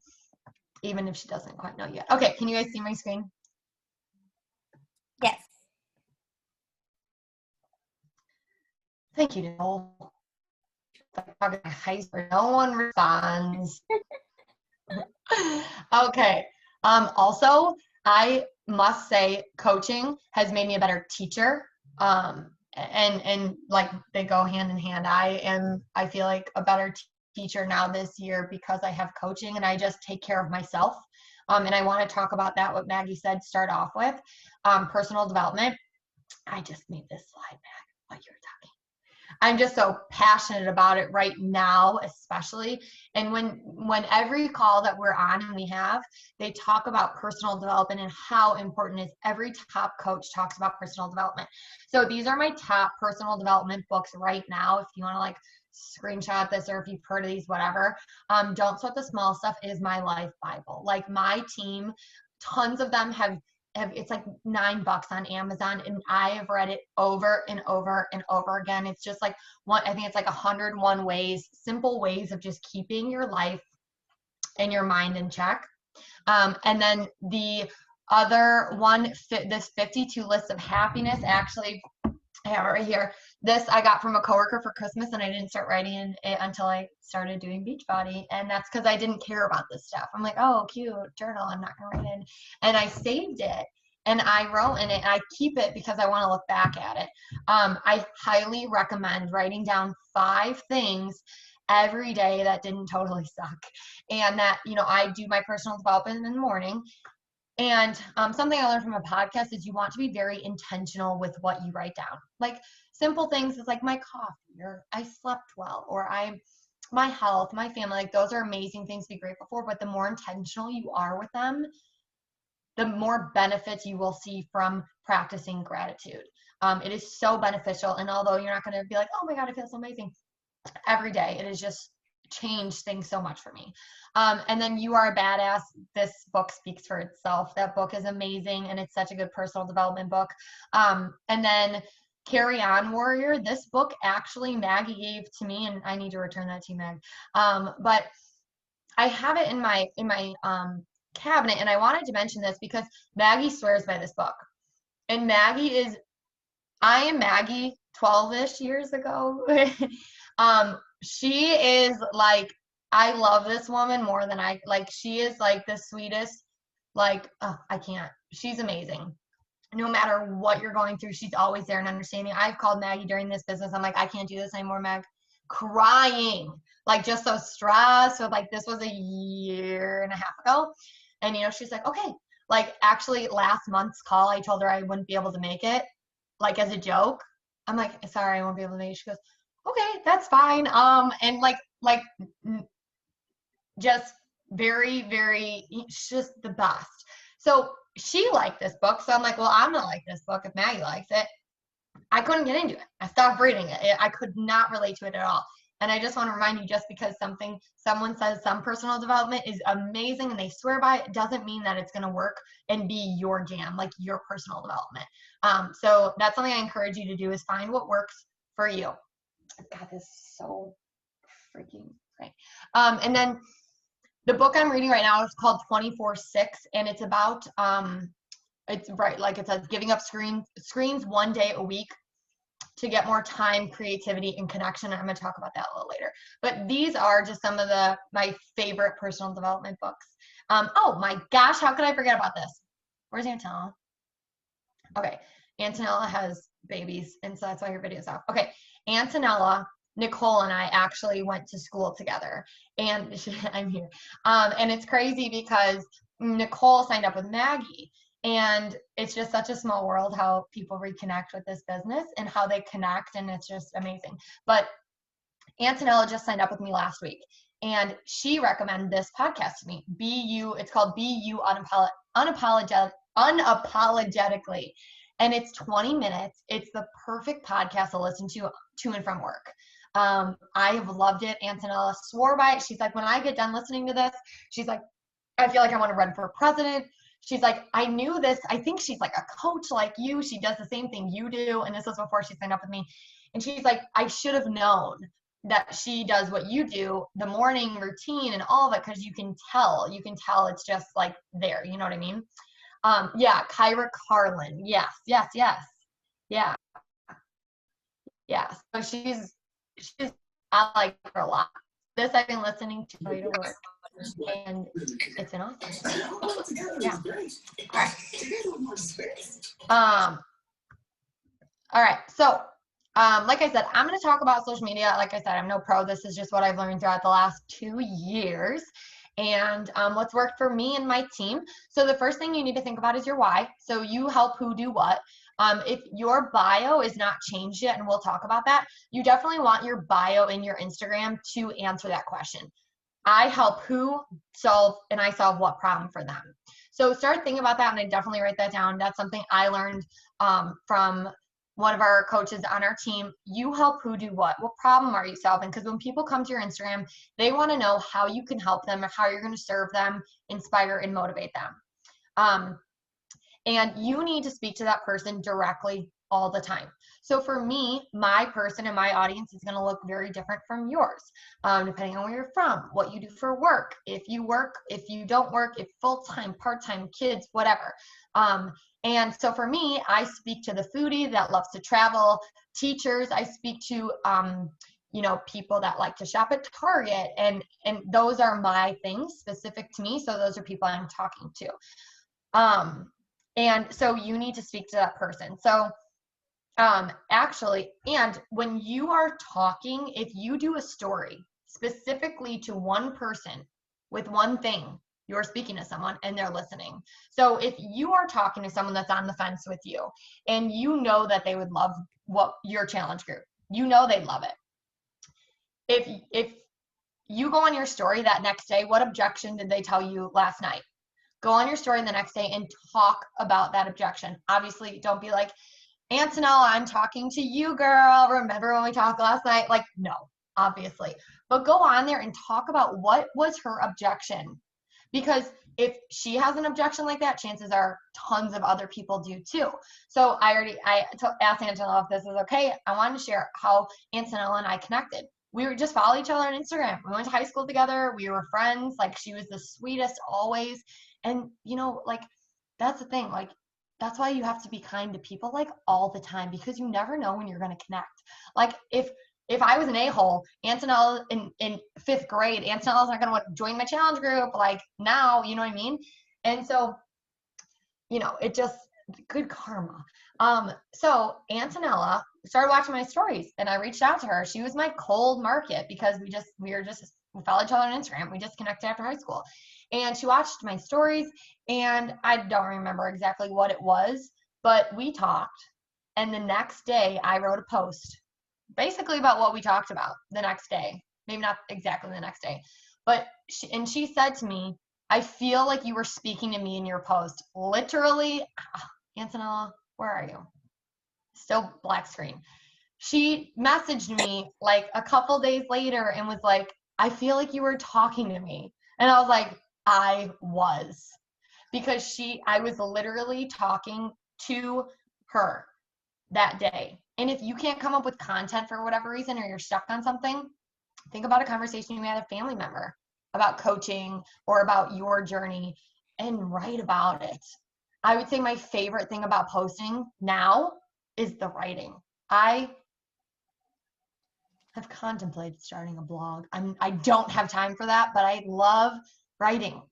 even if she doesn't quite know yet. Okay, can you guys see my screen? Yes. Thank you, Nicole. No one responds. Okay. Also, I must say coaching has made me a better teacher. And like they go hand in hand. I feel like a better teacher now this year because I have coaching and I just take care of myself. And I want to talk about that, what Maggie said, start off with, personal development. I just made this slide, Mag, while you were talking. I'm just so passionate about it right now, especially. And when every call that we're on and we have, they talk about personal development and how important it is. Every top coach talks about personal development. So these are my top personal development books right now. If you want to like screenshot this, or if you've heard of these, whatever. Don't Sweat the Small Stuff is my life Bible. Like my team, tons of them have it's like $9 on Amazon, and I have read it over and over and over again. It's just like I think it's like 101 simple ways of just keeping your life and your mind in check. And then the other one, this 52 lists of happiness, actually, I have it right here. This I got from a coworker for Christmas, and I didn't start writing it until I started doing Beachbody. And that's because I didn't care about this stuff. I'm like, oh, cute journal. I'm not going to write in. And I saved it, and I wrote in it, and I keep it because I want to look back at it. I highly recommend writing down 5 things every day that didn't totally suck. And that, I do my personal development in the morning. And something I learned from a podcast is you want to be very intentional with what you write down. Like simple things is like my coffee, or I slept well, or my health, my family. Like those are amazing things to be grateful for. But the more intentional you are with them, the more benefits you will see from practicing gratitude. It is so beneficial. And although you're not going to be like, oh my God, I feel so amazing every day, it is just changed things so much for me. And then You Are a Badass. This book speaks for itself. That book is amazing, and it's such a good personal development book. And then Carry On Warrior. This book actually Maggie gave to me, and I need to return that to you, Mag. But I have it in my cabinet, and I wanted to mention this because Maggie swears by this book. And I am Maggie 12-ish years ago. She is like, I love this woman more than she is like the sweetest, like, oh, I can't. She's amazing. No matter what you're going through, she's always there and understanding. I've called Maggie during this business. I'm like, I can't do this anymore, Mag. Crying, like just so stressed. So like this was a year and a half ago. And she's like, okay. Like actually last month's call, I told her I wouldn't be able to make it, like as a joke. I'm like, sorry, I won't be able to make it. She goes, okay, that's fine. And just very, very, she's just the best. So she liked this book. So I'm like, well, I'm gonna like this book if Maggie likes it. I couldn't get into it. I stopped reading it. I could not relate to it at all. And I just want to remind you, just because someone says some personal development is amazing and they swear by it, doesn't mean that it's going to work and be your jam, like your personal development. So that's something I encourage you to do, is find what works for you. God, this is so freaking great. And then the book I'm reading right now is called 24/6, and it's about It's right, like it says, giving up screens 1 day a week to get more time, creativity, and connection. I'm going to talk about that a little later. But these are just some of my favorite personal development books. Oh my gosh, how could I forget about this? Where's Antonella? Okay, Antonella has babies, and so that's why her video's off. Okay, Antonella, Nicole, and I actually went to school together, and I'm here. And it's crazy because Nicole signed up with Maggie, and it's just such a small world how people reconnect with this business and how they connect, and it's just amazing. But Antonella just signed up with me last week, and she recommended this podcast to me. It's called Be You Unapologetically. And it's 20 minutes. It's the perfect podcast to listen to and from work. I have loved it. Antonella swore by it. She's like, when I get done listening to this, she's like, I feel like I want to run for president. She's like, I knew this. I think she's like a coach like you. She does the same thing you do. And this was before she signed up with me. And she's like, I should have known that she does what you do, the morning routine and all of it, because you can tell it's just like there. You know what I mean? Yeah, Kyra Carlin. Yes. Yeah. Yeah. So she's I like her a lot. This I've been listening to way to work, and it's been awesome. Yeah. All right. So like I said, I'm going to talk about social media. Like I said, I'm no pro. This is just what I've learned throughout the last 2 years and what's worked for me and my team. So the first thing you need to think about is your why. So you help who do what. If your bio is not changed yet, and we'll talk about that, you definitely want your bio in your Instagram to answer that question. I help who solve, and I solve what problem for them. So start thinking about that, and I definitely write that down. That's something I learned from one of our coaches on our team. You help who do what? What problem are you solving? Because when people come to your Instagram, they want to know how you can help them or how you're going to serve them, inspire, and motivate them. And you need to speak to that person directly all the time. So for me, my person and my audience is going to look very different from yours, depending on where you're from, what you do for work, if you work, if you don't work, if full-time, part-time, kids, whatever. And so for me, I speak to the foodie that loves to travel, teachers, I speak to, people that like to shop at Target, and those are my things specific to me. So those are people I'm talking to. And so you need to speak to that person. So actually, and when you are talking, if you do a story specifically to one person with one thing, you're speaking to someone and they're listening. So if you are talking to someone that's on the fence with you and you know that they would love what your challenge group, you know they'd love it. If you go on your story that next day, what objection did they tell you last night? Go on your story the next day and talk about that objection. Obviously, don't be like, Antonella, I'm talking to you, girl. Remember when we talked last night? Like, no, obviously. But go on there and talk about what was her objection. Because if she has an objection like that, chances are tons of other people do too. So I asked Antonella if this is okay. I wanted to share how Antonella and I connected. We were just follow each other on Instagram. We went to high school together. We were friends. Like, she was the sweetest always. And, that's the thing. Like, that's why you have to be kind to people, like, all the time, because you never know when you're going to connect. Like, if I was an a-hole, Antonella in 5th grade, Antonella's not going to join my challenge group. Like, now, you know what I mean? And so, it just, good karma. So Antonella started watching my stories, and I reached out to her. She was my cold market because we followed each other on Instagram. We just connected after high school. And she watched my stories, and I don't remember exactly what it was, but we talked. And the next day I wrote a post basically about what we talked about the next day. Maybe not exactly the next day, but she said to me, I feel like you were speaking to me in your post. Literally, Antonella, where are you? Still black screen. She messaged me like a couple days later and was like, I feel like you were talking to me. And I was like, I was. Because I was literally talking to her that day. And if you can't come up with content for whatever reason, or you're stuck on something, think about a conversation you had with a family member about coaching or about your journey, and write about it. I would say my favorite thing about posting now is the writing. I have contemplated starting a blog. I don't have time for that, but I love writing.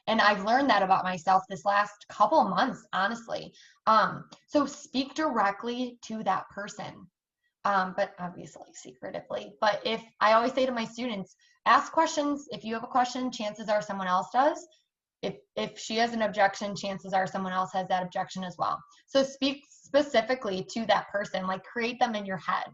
And I've learned that about myself this last couple of months, honestly. So speak directly to that person, but obviously secretively. But if I always say to my students, ask questions. If you have a question, chances are someone else does. If she has an objection, chances are someone else has that objection as well. So speak specifically to that person, like create them in your head.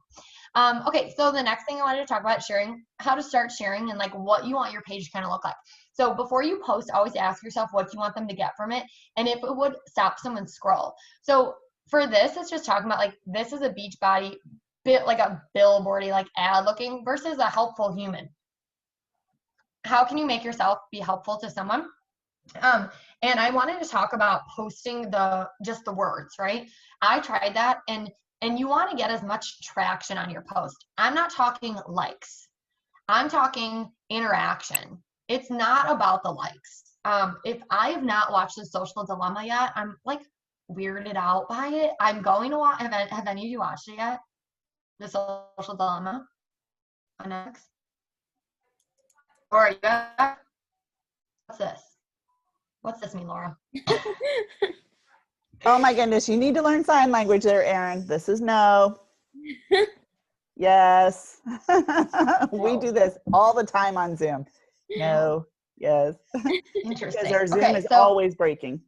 Okay, so the next thing I wanted to talk about, sharing, how to start sharing and like what you want your page to kind of look like. So before you post, always ask yourself what you want them to get from it and if it would stop someone scroll. So for this, it's just talking about like, this is a Beachbody, bit like a billboardy like ad looking versus a helpful human. How can you make yourself be helpful to someone? And I wanted to talk about posting just the words, right? I tried that and you want to get as much traction on your post. I'm not talking likes. I'm talking interaction. It's not about the likes. If I have not watched The Social Dilemma yet, I'm like weirded out by it. I'm going to watch. Have any of you watched it yet? The Social Dilemma on Netflix? Or are you back? What's this? What's this mean, Laura? Oh my goodness, you need to learn sign language there, Erin. This is no. Yes. We do this all the time on Zoom. No. Yes. Interesting. Because our Zoom Okay, is so, always breaking.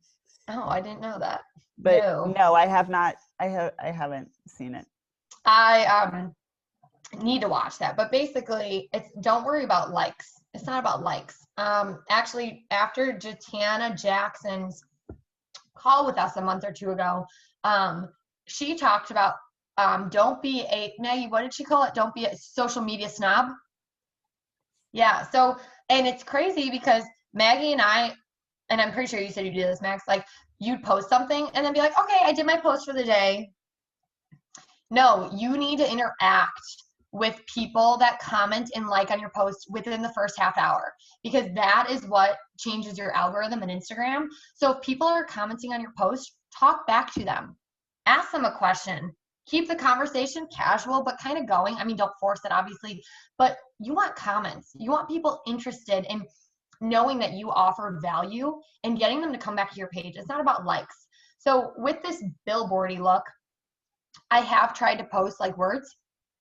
oh, I didn't know that. But no, I have not. I haven't seen it. I need to watch that. But basically, it's don't worry about likes. It's not about likes. Actually, after Jatana Jackson's call with us a month or two ago, she talked about don't be a Maggie, what did she call it? Don't be a social media snob. Yeah. So, and it's crazy because Maggie and I'm pretty sure you said you do this, Max, like you'd post something and then be like, okay, I did my post for the day. No, you need to interact with people that comment and like on your post within the first half hour, because that is what changes your algorithm in Instagram. So if people are commenting on your post, talk back to them, ask them a question, keep the conversation casual, but kind of going. I mean, don't force it, obviously, but you want comments. You want people interested in knowing that you offer value and getting them to come back to your page. It's not about likes. So with this billboardy look, I have tried to post like words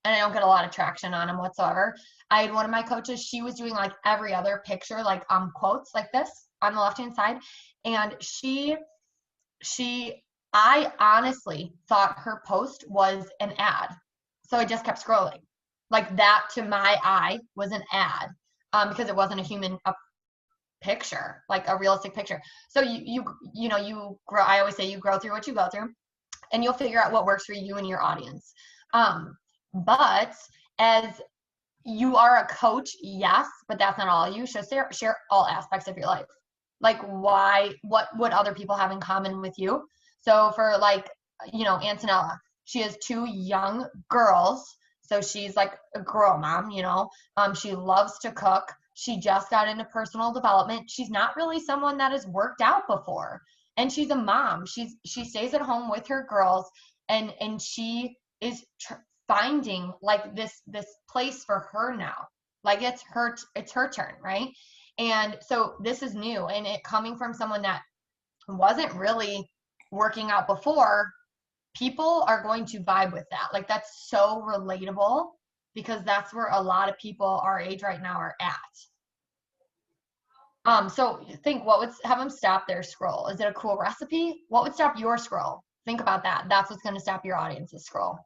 and I don't get a lot of traction on them whatsoever. I had one of my coaches, she was doing like every other picture, like quotes like this on the left-hand side. And I honestly thought her post was an ad. So I just kept scrolling. Like that to my eye was an ad because it wasn't a human picture, like a realistic picture. So you grow, I always say you grow through what you go through and you'll figure out what works for you and your audience. But as you are a coach, yes, but that's not all you should share all aspects of your life. Like what would other people have in common with you? So for like, Antonella, she has 2 young girls. So she's like a girl mom, she loves to cook. She just got into personal development. She's not really someone that has worked out before. And she's a mom. She stays at home with her girls and she is finding like this place for her now. Like it's her turn, right? And so this is new, and it coming from someone that wasn't really working out before, people are going to vibe with that. Like that's so relatable because that's where a lot of people our age right now are at. So think, what would have them stop their scroll? Is it a cool recipe? What would stop your scroll? Think about that. That's what's going to stop your audience's scroll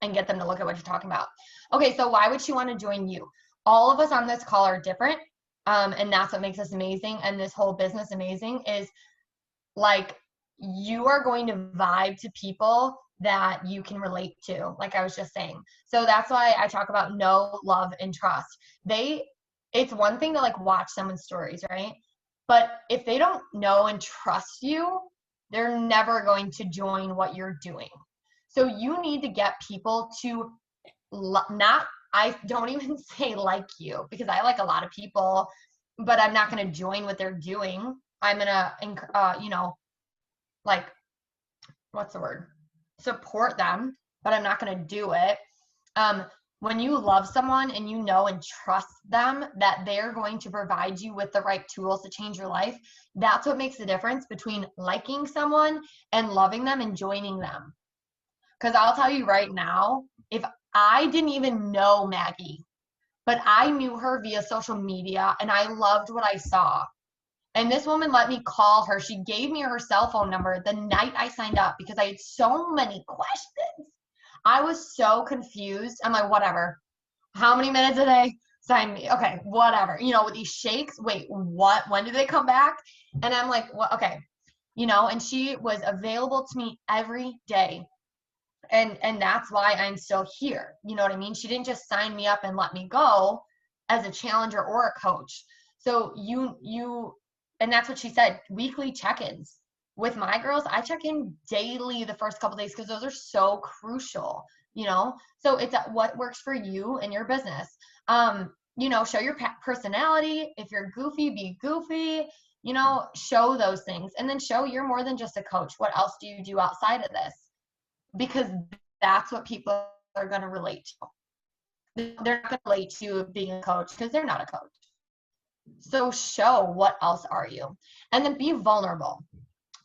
and get them to look at what you're talking about. Okay, so why would she want to join you? All of us on this call are different, and that's what makes us amazing and this whole business amazing is like you are going to vibe to people that you can relate to, like I was just saying. So that's why I talk about know, love, and trust. It's one thing to like watch someone's stories, right? But if they don't know and trust you, they're never going to join what you're doing. So you need to get people to I don't even say like you, because I like a lot of people, but I'm not going to join what they're doing. I'm going to, like, what's the word? Support them, but I'm not going to do it. When you love someone and you know and trust them that they're going to provide you with the right tools to change your life, that's what makes the difference between liking someone and loving them and joining them. Because I'll tell you right now, if I didn't even know Maggie, but I knew her via social media and I loved what I saw, and this woman let me call her. She gave me her cell phone number the night I signed up because I had so many questions. I was so confused. I'm like, whatever. How many minutes a day? Sign me. Okay, whatever. You know, with these shakes, wait, what? When do they come back? And I'm like, well, okay. You know, and she was available to me every day. And that's why I'm still here. You know what I mean? She didn't just sign me up and let me go as a challenger or a coach. So and that's what she said, weekly check-ins. With my girls, I check in daily the first couple days because those are so crucial, you know? So it's what works for you and your business. You know, show your personality. If you're goofy, be goofy, you know, show those things. And then show you're more than just a coach. What else do you do outside of this? Because that's what people are going to relate to. They're not going to relate to being a coach because they're not a coach. So show what else are you? And then be vulnerable.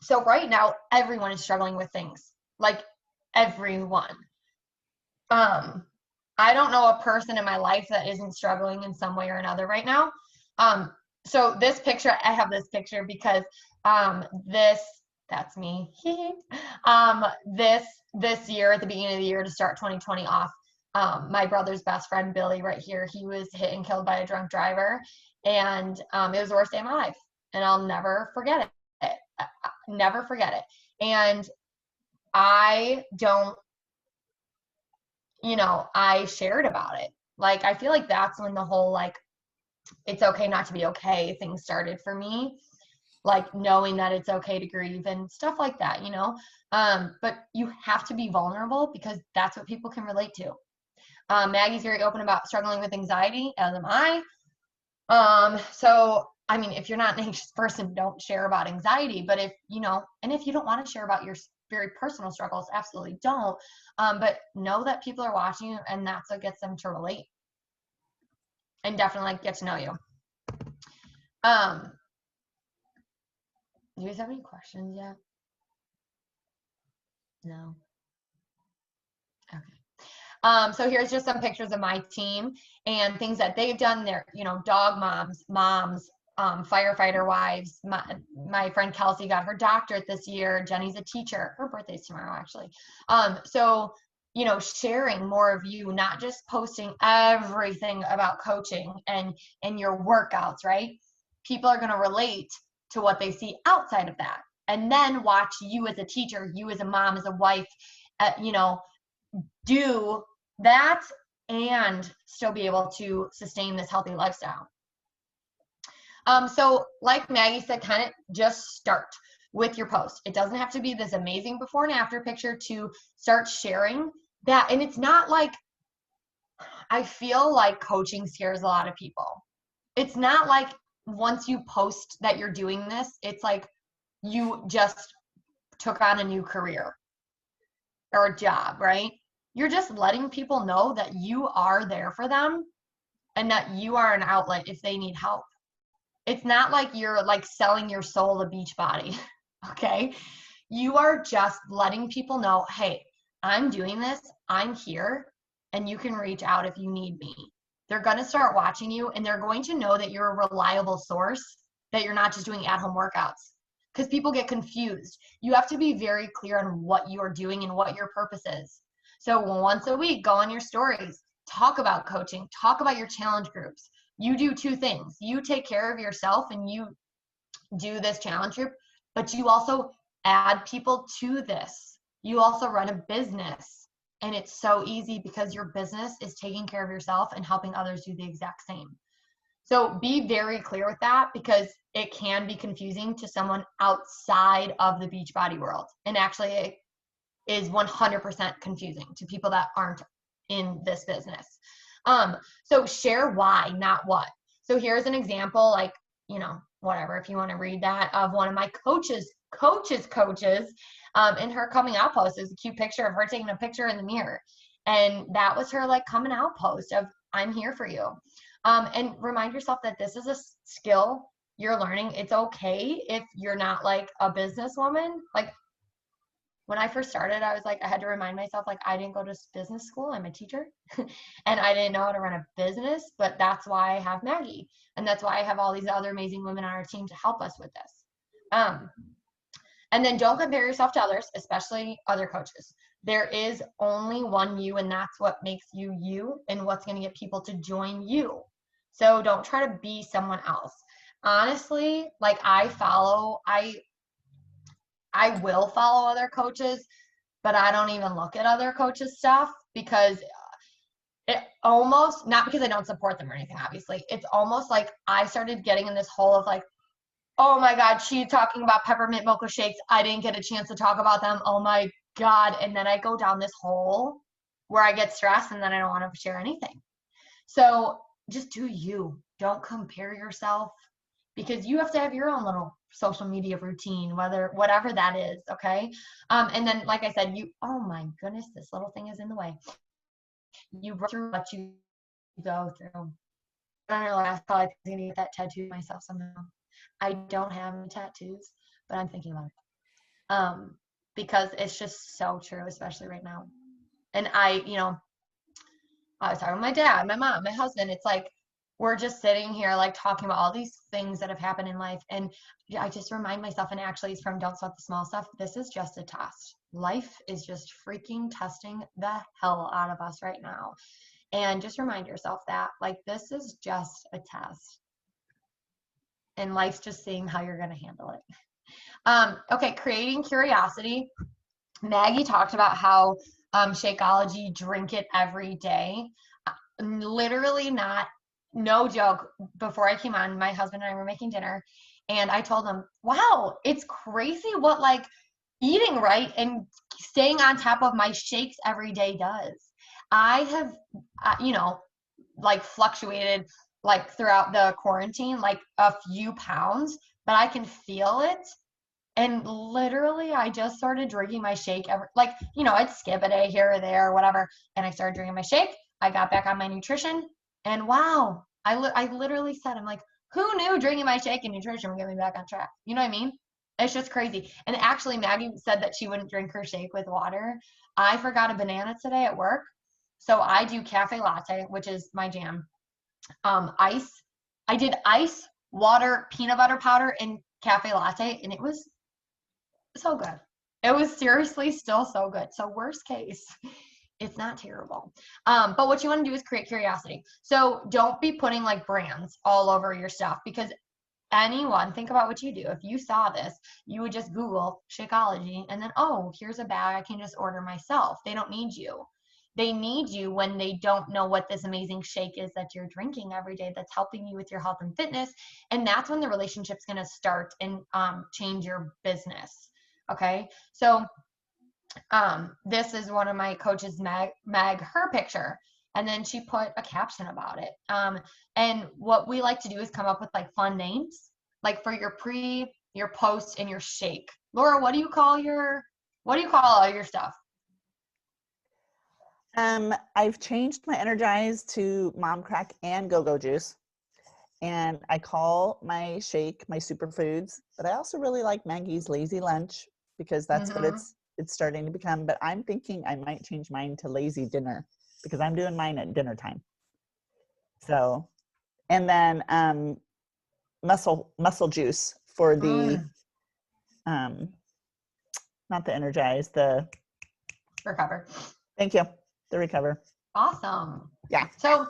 So right now, everyone is struggling with things, like everyone. I don't know a person in my life that isn't struggling in some way or another right now. So this picture, I have this picture because that's me. This year, at the beginning of the year, to start 2020 off, my brother's best friend, Billy, right here, he was hit and killed by a drunk driver. And it was the worst day of my life. And I'll never forget it. Never forget it. And I don't, you know, I shared about it. Like, I feel like that's when the whole, like, it's okay not to be okay thing started for me. Like, knowing that it's okay to grieve and stuff like that, you know? But you have to be vulnerable because that's what people can relate to. Maggie's very open about struggling with anxiety, as am I. So, I mean, if you're not an anxious person, don't share about anxiety, but if, you know, and if you don't want to share about your very personal struggles, absolutely don't. But know that people are watching you and that's what gets them to relate and definitely get to know you. Do you guys have any questions yet? No. Okay. So here's just some pictures of my team and things that they've done. They're, you know, dog moms, firefighter wives. My friend Kelsey got her doctorate this year. Jenny's a teacher. Her birthday's tomorrow, actually. So, you know, sharing more of you, not just posting everything about coaching and your workouts, right? People are going to relate to what they see outside of that. And then watch you as a teacher, you as a mom, as a wife, you know, do that and still be able to sustain this healthy lifestyle. So like Maggie said, kind of just start with your post. It doesn't have to be this amazing before and after picture to start sharing that. And it's not like, I feel like coaching scares a lot of people. It's not like once you post that you're doing this, it's like you just took on a new career or a job, right? You're just letting people know that you are there for them and that you are an outlet if they need help. It's not like you're like selling your soul to Beachbody, okay? You are just letting people know, hey, I'm doing this, I'm here, and you can reach out if you need me. They're gonna start watching you and they're going to know that you're a reliable source, that you're not just doing at-home workouts. Because people get confused. You have to be very clear on what you are doing and what your purpose is. So once a week, go on your stories, talk about coaching, talk about your challenge groups. You do two things. You take care of yourself and you do this challenge group, but you also add people to this. You also run a business, and it's so easy because your business is taking care of yourself and helping others do the exact same. So be very clear with that because it can be confusing to someone outside of the Beachbody world. And actually it is 100% confusing to people that aren't in this business. So share why, not what. So here's an example, like whatever, if you want to read that, of one of my coaches, in her coming out post. There's a cute picture of her taking a picture in the mirror. And that was her like coming out post of, I'm here for you. And remind yourself that this is a skill you're learning. It's okay if you're not like a businesswoman. Like when I first started, I was like, I had to remind myself, like, I didn't go to business school. I'm a teacher and I didn't know how to run a business, but that's why I have Maggie. And that's why I have all these other amazing women on our team to help us with this. And then don't compare yourself to others, especially other coaches. There is only one you, and that's what makes you you and what's going to get people to join you. So don't try to be someone else. Honestly, like I will follow other coaches, but I don't even look at other coaches' stuff because it almost, not because I don't support them or anything, obviously, it's almost like I started getting in this hole of like, oh my God, she's talking about peppermint mocha shakes. I didn't get a chance to talk about them. Oh my God. And then I go down this hole where I get stressed and then I don't want to share anything. So just do you. Don't compare yourself, because you have to have your own little social media routine, whatever that is. Okay. And then, like I said, oh my goodness, this little thing is in the way. You go through what you go through. On your last call, I'm going to get that tattoo myself somehow. I don't have any tattoos, but I'm thinking about it. Because it's just so true, especially right now. And I was talking with my dad, my mom, my husband. It's like, we're just sitting here like talking about all these things that have happened in life. And I just remind myself, and actually it's from Don't Sweat the Small Stuff, this is just a test. Life is just freaking testing the hell out of us right now. And just remind yourself that, like, this is just a test. And life's just seeing how you're going to handle it. Okay, creating curiosity. Maggie talked about how Shakeology, drink it every day. Literally no joke. Before I came on, my husband and I were making dinner, and I told him, wow, it's crazy what like eating right and staying on top of my shakes every day does. I have, like fluctuated like throughout the quarantine, like a few pounds, but I can feel it. And literally, I just started drinking my shake I'd skip a day here or there or whatever. And I started drinking my shake. I got back on my nutrition, and wow, I literally said, I'm like, who knew drinking my shake and nutrition would get me back on track? You know what I mean? It's just crazy. And actually, Maggie said that she wouldn't drink her shake with water. I forgot a banana today at work. So I do cafe latte, which is my jam. Ice. I did ice, water, peanut butter powder, and cafe latte, and it was so good. It was seriously still so good. So worst case, it's not terrible. But what you want to do is create curiosity. So don't be putting like brands all over your stuff, because think about what you do. If you saw this, you would just Google Shakeology and then, oh, here's a bag I can just order myself. They don't need you. They need you when they don't know what this amazing shake is that you're drinking every day that's helping you with your health and fitness. And that's when the relationship's going to start and change your business. Okay. So this is one of my coaches, Meg, her picture. And then she put a caption about it. And what we like to do is come up with like fun names, like for your pre, your post, and your shake. Laura, what do you call all your stuff? I've changed my Energize to Mom Crack and Go-Go Juice. And I call my shake my superfoods, but I also really like Maggie's Lazy Lunch, because that's what it's starting to become. But I'm thinking I might change mine to Lazy Dinner, because I'm doing mine at dinner time. So, and then muscle juice for the not the Energize, the Recover. Thank you. The Recover. Awesome. Yeah. So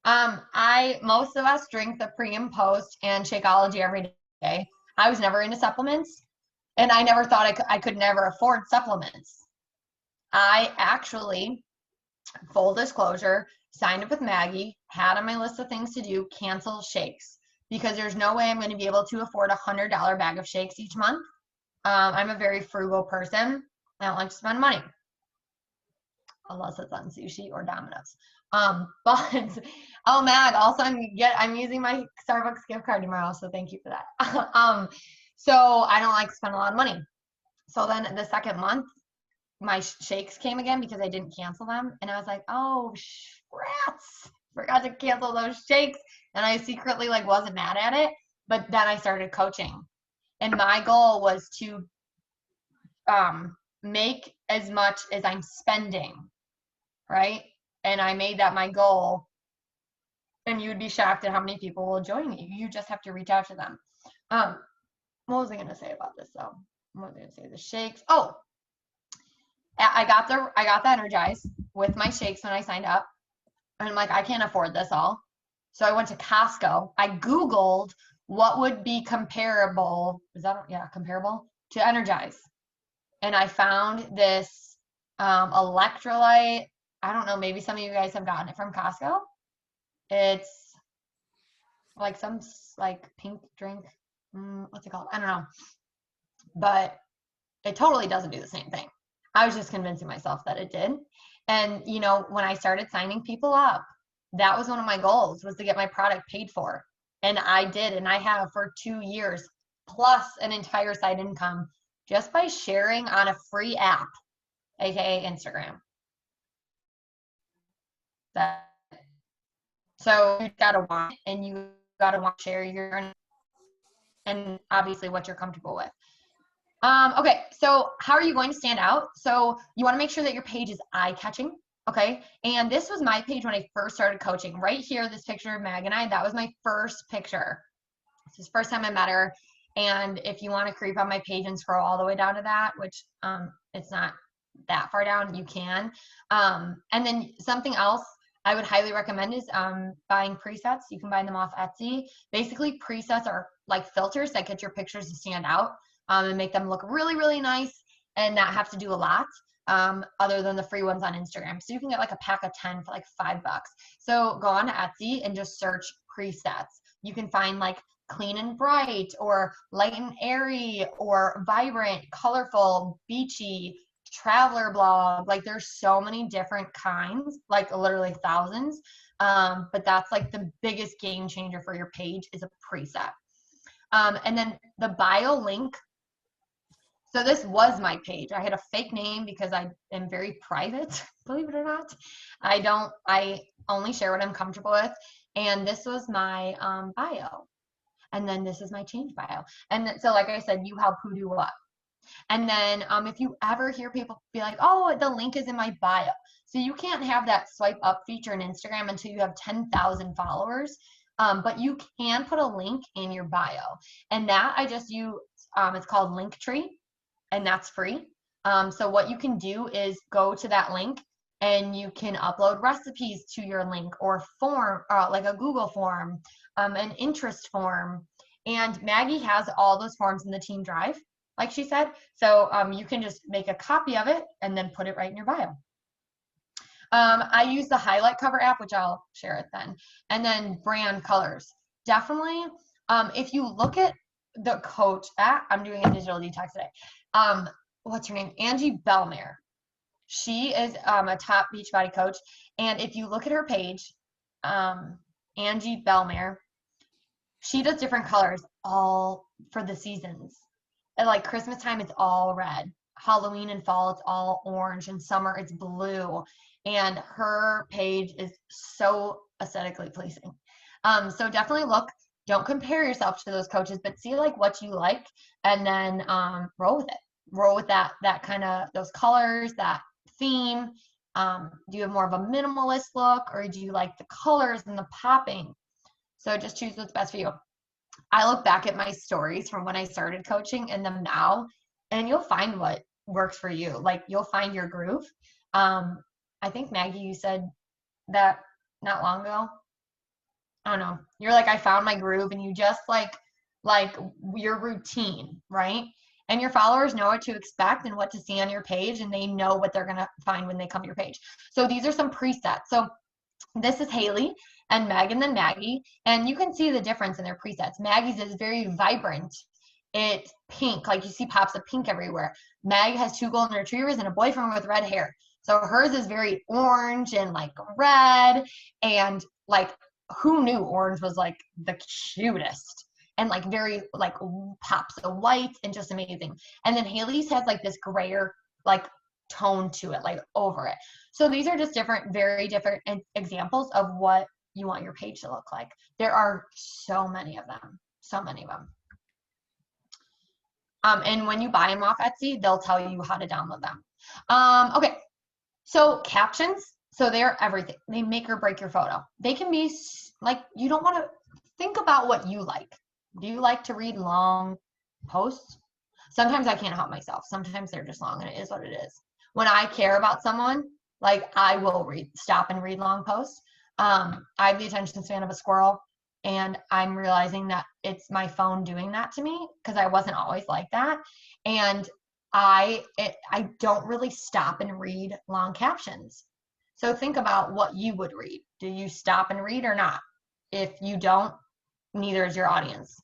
most of us drink the pre and post and Shakeology every day. I was never into supplements, and I never thought I could never afford supplements. I actually, full disclosure, signed up with Maggie, had on my list of things to do, cancel shakes, because there's no way I'm going to be able to afford $100 bag of shakes each month. I'm a very frugal person. I don't like to spend money, unless it's on sushi or Domino's. But oh Mag, also I'm using my Starbucks gift card tomorrow, so thank you for that. So I don't like to spend a lot of money. So then the second month, my shakes came again because I didn't cancel them, and I was like, oh rats, forgot to cancel those shakes, and I secretly like wasn't mad at it. But then I started coaching, and my goal was to make as much as I'm spending, right? And I made that my goal. And you'd be shocked at how many people will join you. You just have to reach out to them. What was I going to say about this though? What was I going to say? The shakes. Oh, I got the Energize with my shakes when I signed up. And I'm like, I can't afford this all. So I went to Costco. I Googled what would be comparable. Comparable to Energize. And I found this electrolyte. I don't know, maybe some of you guys have gotten it from Costco. It's like some like pink drink. What's it called? I don't know. But it totally doesn't do the same thing. I was just convincing myself that it did. And, you know, when I started signing people up, that was one of my goals, was to get my product paid for. And I did. And I have for 2 years plus an entire side income just by sharing on a free app, aka Instagram. So you gotta want, and you gotta want to share your, and obviously what you're comfortable with. Okay, so how are you going to stand out? So you want to make sure that your page is eye-catching, okay? And this was my page when I first started coaching. Right here, this picture of Mag and I, that was my first picture. This is the first time I met her. And if you want to creep on my page and scroll all the way down to that, which it's not that far down, you can. And then something else I would highly recommend is buying presets. You can buy them off Etsy. Basically, presets are like filters that get your pictures to stand out and make them look really, really nice and not have to do a lot other than the free ones on Instagram. So you can get like a pack of 10 for like $5. So go on to Etsy and just search presets. You can find like clean and bright, or light and airy, or vibrant, colorful, beachy, traveler blog. Like there's so many different kinds, like literally thousands. But that's like the biggest game changer for your page is a preset. And then the bio link. So this was my page. I had a fake name because I am very private, believe it or not. I only share what I'm comfortable with. And this was my bio. And then this is my change bio. And then, so like I said, you help who do what. And then if you ever hear people be like, oh, the link is in my bio. So you can't have that swipe up feature in Instagram until you have 10,000 followers. But you can put a link in your bio. And that I just use, it's called Linktree, and that's free. So what you can do is go to that link and you can upload recipes to your link, or form, like a Google form, an interest form. And Maggie has all those forms in the team drive, like she said. So you can just make a copy of it and then put it right in your bio. I use the highlight cover app, which I'll share it then. And then brand colors. Definitely, if you look at the coach, I'm doing a digital detox today. What's her name? Angie Bellmare. She is a top Beachbody coach. And if you look at her page, Angie Bellmare, she does different colors all for the seasons. And like Christmas time, it's all red. Halloween and fall, it's all orange. And summer, it's blue. And her page is so aesthetically pleasing. So definitely look. Don't compare yourself to those coaches, but see like what you like, and then roll with it. Roll with that kind of those colors, that theme. Do you have more of a minimalist look, or do you like the colors and the popping? So just choose what's best for you. I look back at my stories from when I started coaching and them now, and you'll find what works for you. Like you'll find your groove. I think Maggie, you said that not long ago. I don't know. You're like, I found my groove, and you just like your routine, right? And your followers know what to expect and what to see on your page, and they know what they're going to find when they come to your page. So these are some presets. So this is Haley and Meg, and then Maggie, and you can see the difference in their presets. Maggie's is very vibrant. It's pink, like you see pops of pink everywhere. Meg has 2 golden retrievers and a boyfriend with red hair. So hers is very orange and like red, and like who knew orange was like the cutest, and like very like pops of white and just amazing. And then Haley's has like this grayer like tone to it, like over it. So these are just different, very different examples of what you want your page to look like. There are so many of them, so many of them. And when you buy them off Etsy, they'll tell you how to download them. Okay, so captions, so they're everything. They make or break your photo. They can be like, you don't want to think about what you like. Do you like to read long posts? Sometimes I can't help myself. Sometimes they're just long, and it is what it is. When I care about someone, like I will stop and read long posts. I have the attention span of a squirrel, and I'm realizing that it's my phone doing that to me, because I wasn't always like that. And I don't really stop and read long captions. So think about what you would read. Do you stop and read or not? If you don't, neither is your audience.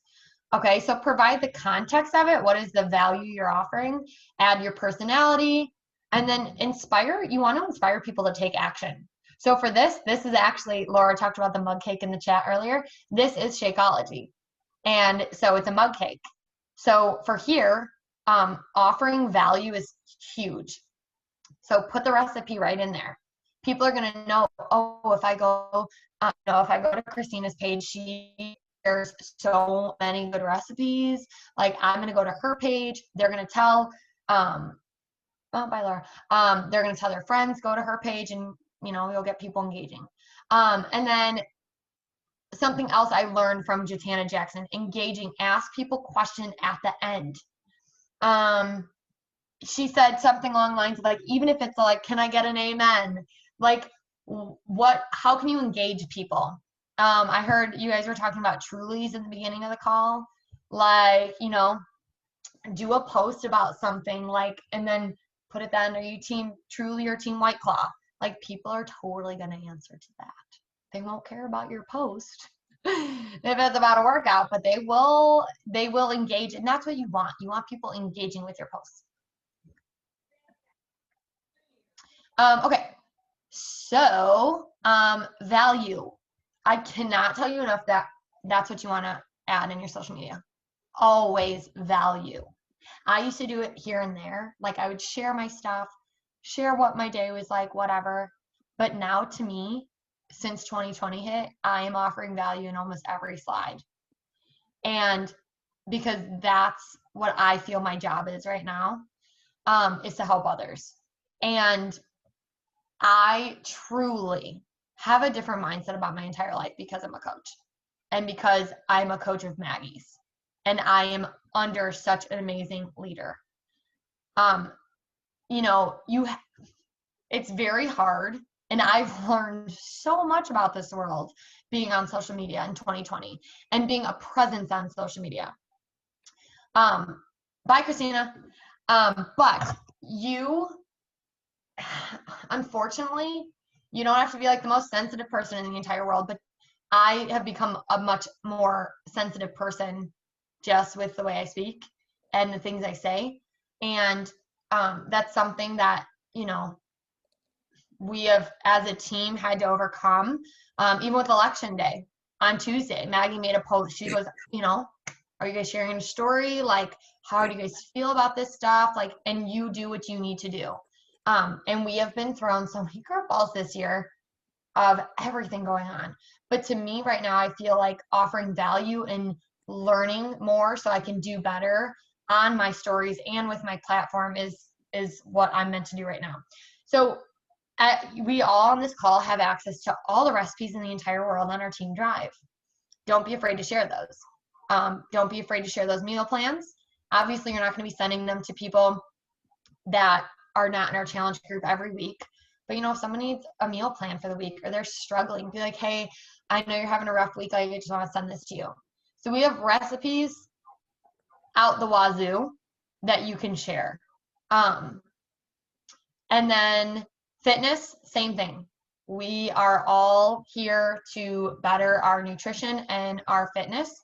Okay, so provide the context of it. What is the value you're offering? Add your personality, and then inspire. You want to inspire people to take action. So for this is actually, Laura talked about the mug cake in the chat earlier. This is Shakeology. And so it's a mug cake. So for here, offering value is huge. So put the recipe right in there. People are going to know, oh, if I go to Christina's page, she shares so many good recipes. Like, I'm going to go to her page. They're going to tell, oh, bye, Laura. They're going to tell their friends, go to her page, and, you know, you'll get people engaging. And then something else I learned from Jatana Jackson, engaging, ask people questions at the end. She said something along the lines of like, even if it's like, can I get an amen? Like, how can you engage people? I heard you guys were talking about Trulies in the beginning of the call. Like, you know, do a post about something, like, and then put it then, are you team Truly or team White Claw? Like, people are totally going to answer to that. They won't care about your post if it's about a workout, but they will engage, and that's what you want. You want people engaging with your posts. Okay, so value. I cannot tell you enough that that's what you want to add in your social media. Always value. I used to do it here and there. Like, I would share my stuff, share what my day was like, whatever. But now, to me, since 2020 hit, I am offering value in almost every slide. And because that's what I feel my job is right now, is to help others. And I truly have a different mindset about my entire life because I'm a coach, and because I'm a coach of Maggie's, and I am under such an amazing leader. You know, it's very hard, and I've learned so much about this world being on social media in 2020 and being a presence on social media. Bye, Christina. But unfortunately, you don't have to be like the most sensitive person in the entire world, but I have become a much more sensitive person just with the way I speak and the things I say. And that's something that, you know, we have as a team had to overcome. Even with election day on Tuesday, Maggie made a post. She goes, you know, are you guys sharing a story? Like, how do you guys feel about this stuff? Like, and you do what you need to do. And we have been thrown so many curveballs this year of everything going on. But to me right now, I feel like offering value and learning more so I can do better on my stories and with my platform is what I'm meant to do right now. So we all on this call have access to all the recipes in the entire world on our team drive. Don't be afraid to share those. Don't be afraid to share those meal plans. Obviously, you're not going to be sending them to people that are not in our challenge group every week. But, you know, if someone needs a meal plan for the week or they're struggling, be like, hey, I know you're having a rough week. I just want to send this to you. So we have recipes out the wazoo that you can share. And then fitness, same thing. We are all here to better our nutrition and our fitness.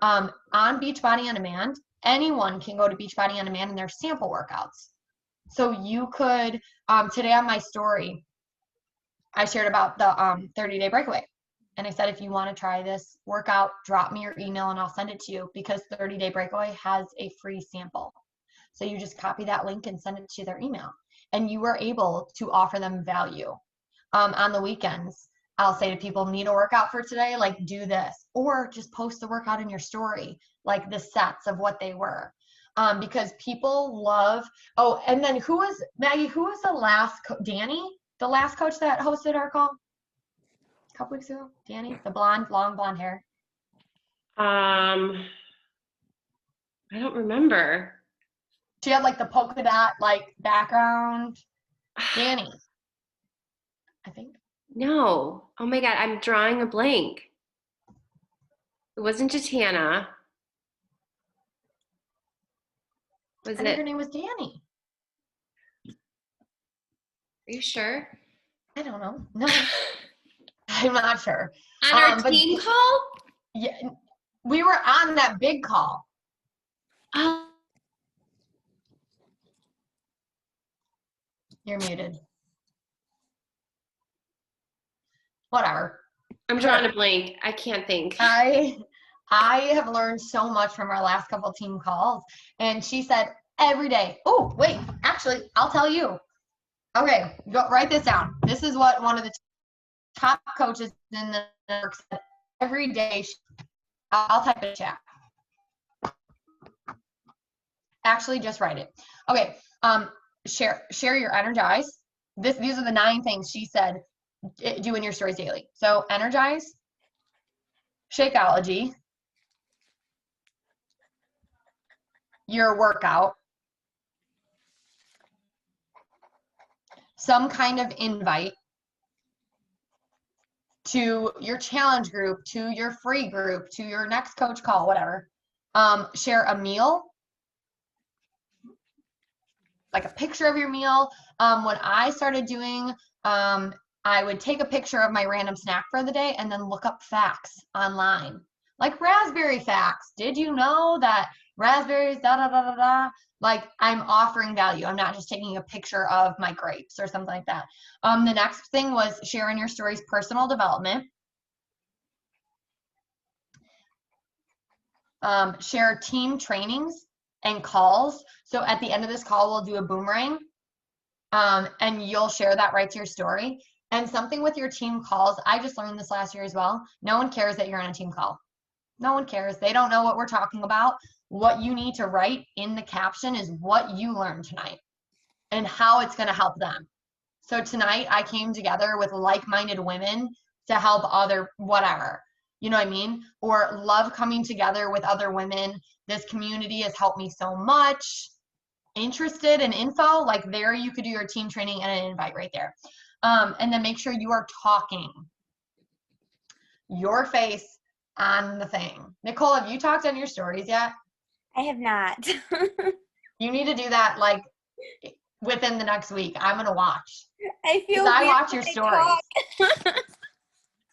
On Beachbody On Demand, anyone can go to Beachbody On Demand and their sample workouts. So you could, today on my story, I shared about the 30-day breakaway. And I said, if you want to try this workout, drop me your email and I'll send it to you, because 30-day breakaway has a free sample. So you just copy that link and send it to their email. And you are able to offer them value. On the weekends, I'll say to people, need a workout for today? Like, do this. Or just post the workout in your story, like the sets of what they were. Because people love, oh, and then Maggie, who was the last, Danny? The last coach that hosted our call a couple weeks ago? Danny, the blonde, long blonde hair. I don't remember. She had like the polka dot like background. Danny, I think. No. Oh my God, I'm drawing a blank. It wasn't Jatana. Was I think her it? name was Danny. Are you sure? I don't know. No, I'm not sure. On our But team call? yeah, we were on that big call. Oh, You're muted. Whatever. I'm drawing a blank. I can't think. I have learned so much from our last couple team calls. And she said every day, oh, wait, actually, I'll tell you. Okay, go write this down. This is what one of the top coaches in the network said every day. I'll type it in chat. Actually, just write it. Okay, share your energize. These are the 9 things she said do in your stories daily. So energize, Shakeology, your workout, some kind of invite to your challenge group, to your free group, to your next coach call, whatever. Share a meal, like a picture of your meal. When I started doing, I would take a picture of my random snack for the day and then look up facts online, like raspberry facts. Did you know that raspberries, da da da da da? Like, I'm offering value. I'm not just taking a picture of my grapes or something like that. The next thing was sharing your stories, personal development. Share team trainings and calls. So at the end of this call, we'll do a boomerang, and you'll share that right to your story. And something with your team calls, I just learned this last year as well. No one cares that you're on a team call. No one cares. They don't know what we're talking about. What you need to write in the caption is what you learned tonight and how it's going to help them. So tonight I came together with like-minded women to help other whatever, you know what I mean? Or love coming together with other women. This community has helped me so much. Interested in info, like there you could do your team training and an invite right there. And then make sure you are talking. Your face on the thing. Nicole, have you talked on your stories yet? I have not. You need to do that like within the next week. I'm gonna watch. I feel I weird watch your when I stories. talk.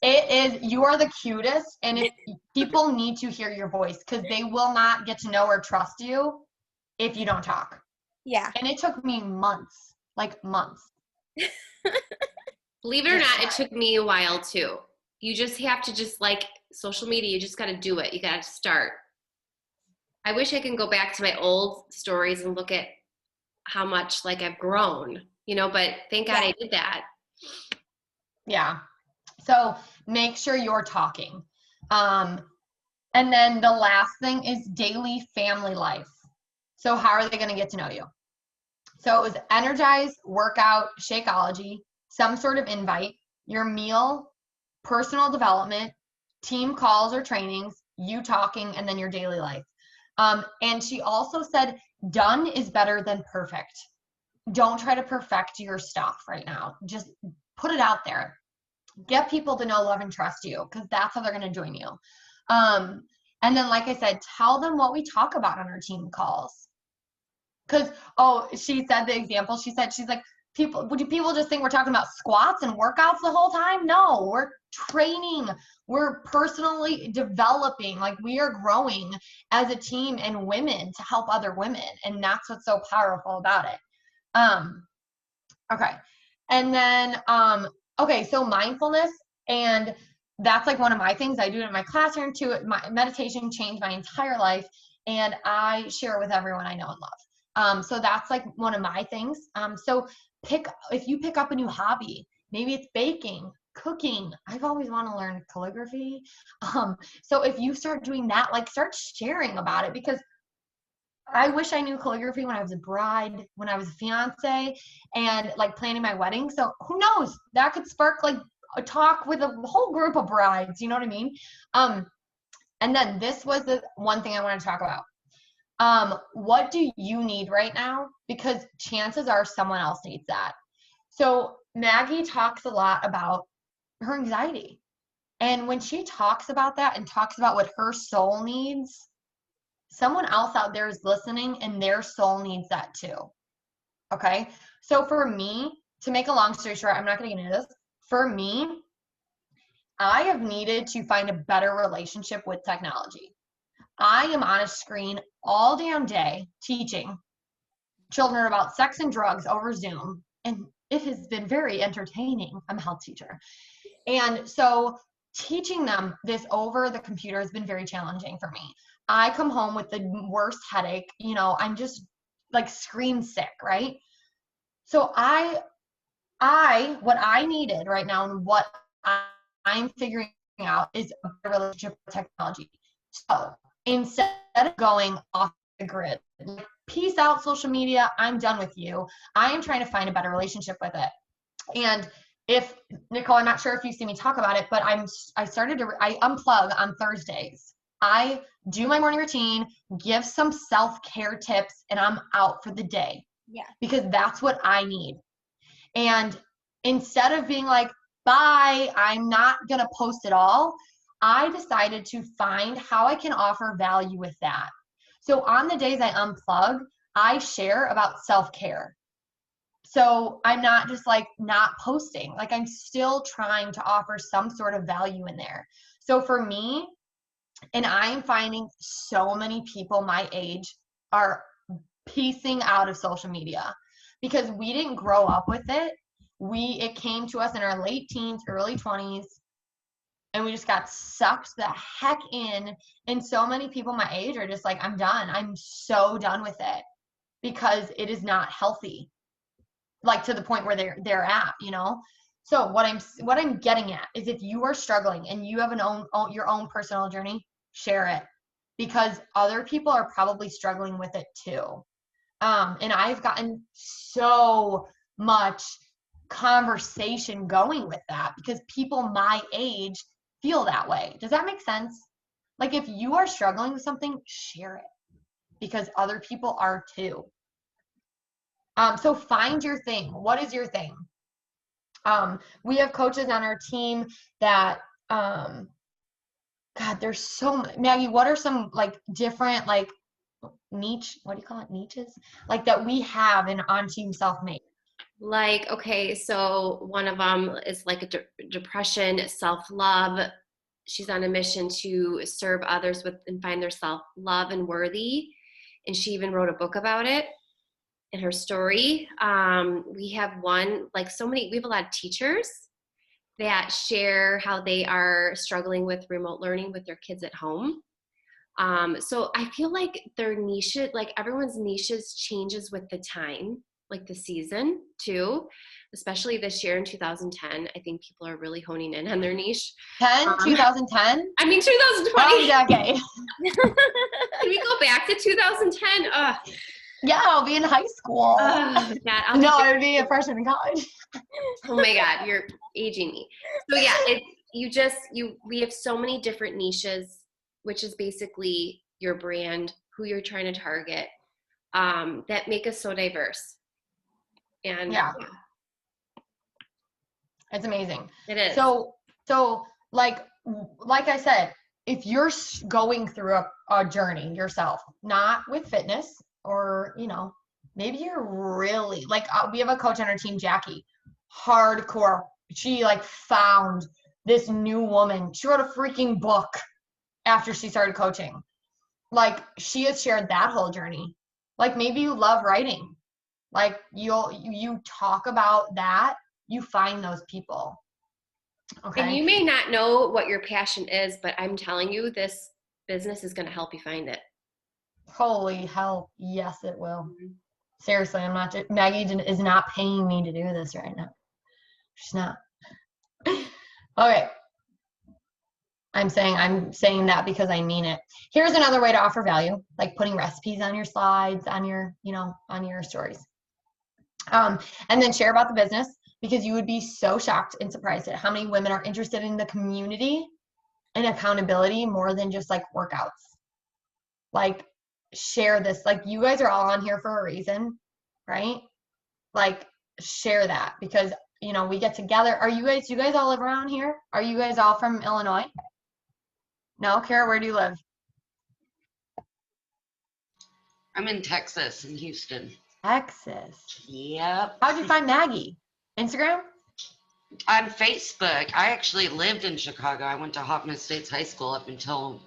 It is, you are the cutest, and if people need to hear your voice, because they will not get to know or trust you if you don't talk. Yeah. And it took me months, like months. Believe it or not, it took me a while too. You just have to just like social media, you just got to do it. You got to start. I wish I can go back to my old stories and look at how much like I've grown, you know, but thank God I did that. Yeah. So make sure you're talking. And then the last thing is daily family life. So how are they going to get to know you? So it was energize, workout, Shakeology, some sort of invite, your meal, personal development, team calls or trainings, you talking, and then your daily life. And she also said, done is better than perfect. Don't try to perfect your stuff right now. Just put it out there. Get people to know, love, and trust you, because that's how they're going to join you. And then, like I said, tell them what we talk about on our team calls. Because, she said the example. She's like, do people just think we're talking about squats and workouts the whole time? No, we're training. We're personally developing. Like, we are growing as a team and women to help other women. And that's what's so powerful about it. Okay. And then, okay, so mindfulness, and that's like one of my things. I do it in my classroom too. My meditation changed my entire life, and I share it with everyone I know and love. So that's like one of my things. So if you pick up a new hobby, maybe it's baking, cooking. I've always wanted to learn calligraphy. So if you start doing that, like start sharing about it, because I wish I knew calligraphy when I was a bride, when I was a fiance, and like planning my wedding. So who knows? That could spark like a talk with a whole group of brides. You know what I mean? And then this was the one thing I want to talk about. What do you need right now? Because chances are someone else needs that. So Maggie talks a lot about her anxiety. And when she talks about that and talks about what her soul needs, someone else out there is listening and their soul needs that too. Okay. So for me, to make a long story short, I'm not going to get into this. For me, I have needed to find a better relationship with technology. I am on a screen all damn day teaching children about sex and drugs over Zoom, and it has been very entertaining. I'm a health teacher. And so teaching them this over the computer has been very challenging for me. I come home with the worst headache. You know, I'm just like scream sick, right? So what I needed right now and what I'm figuring out is a relationship with technology. So instead of going off the grid, like, peace out social media, I'm done with you. I am trying to find a better relationship with it. And if Nicole, I'm not sure if you see me talk about it, but I unplug on Thursdays. I do my morning routine, give some self-care tips, and I'm out for the day. Yeah. Because that's what I need. And instead of being like, bye, I'm not going to post it all, I decided to find how I can offer value with that. So on the days I unplug, I share about self-care. So I'm not just like not posting, like I'm still trying to offer some sort of value in there. So for me, and I am finding so many people my age are piecing out of social media because we didn't grow up with it. It came to us in our late teens, early 20s, and we just got sucked the heck in. And so many people my age are just like, I'm done. I'm so done with it because it is not healthy. Like to the point where they're at, you know. So what I'm getting at is if you are struggling and you have your own personal journey, share it, because other people are probably struggling with it too. And I've gotten so much conversation going with that because people my age feel that way. Does that make sense? Like if you are struggling with something, share it because other people are too. So find your thing. What is your thing? We have coaches on our team that, God, there's so many. Maggie, what are some like different like niche, what do you call it? Niches? Like that we have on Team Self-Made. Like, okay, so one of them is like a depression, self-love. She's on a mission to serve others with and find their self-love and worthy. And she even wrote a book about it. In her story, we have we have a lot of teachers that share how they are struggling with remote learning with their kids at home. So I feel like their niche, like everyone's niches changes with the time, like the season too, especially this year in 2010. I think people are really honing in on their niche. 2010? I mean, 2020. Oh, decade. Can we go back to 2010? Yeah, I'll be in high school. God, I would be a freshman in college. Oh my God, you're aging me. So yeah, we have so many different niches, which is basically your brand, who you're trying to target, that make us so diverse. And yeah. It's amazing. It is. So like I said, if you're going through a journey yourself, not with fitness, or, you know, maybe you're really like, we have a coach on our team, Jackie, hardcore. She like found this new woman. She wrote a freaking book after she started coaching. Like she has shared that whole journey. Like maybe you love writing. Like you talk about that, you find those people. Okay. And you may not know what your passion is, but I'm telling you, this business is going to help you find it. Holy hell, yes, it will. Seriously, I'm not. Maggie is not paying me to do this right now. She's not. Okay. I'm saying that because I mean it. Here's another way to offer value, like putting recipes on your slides, on your, on your stories. And then share about the business, because you would be so shocked and surprised at how many women are interested in the community and accountability more than just like workouts. Like, share this. Like, you guys are all on here for a reason, right? Like, share that, because we get together. Do you guys all live around here? Are you guys all from Illinois? No? Kara, where do you live? I'm in Texas, in Houston. Texas. Yep. How'd you find Maggie? Instagram? On Facebook. I actually lived in Chicago. I went to Hoffman Estates High School up until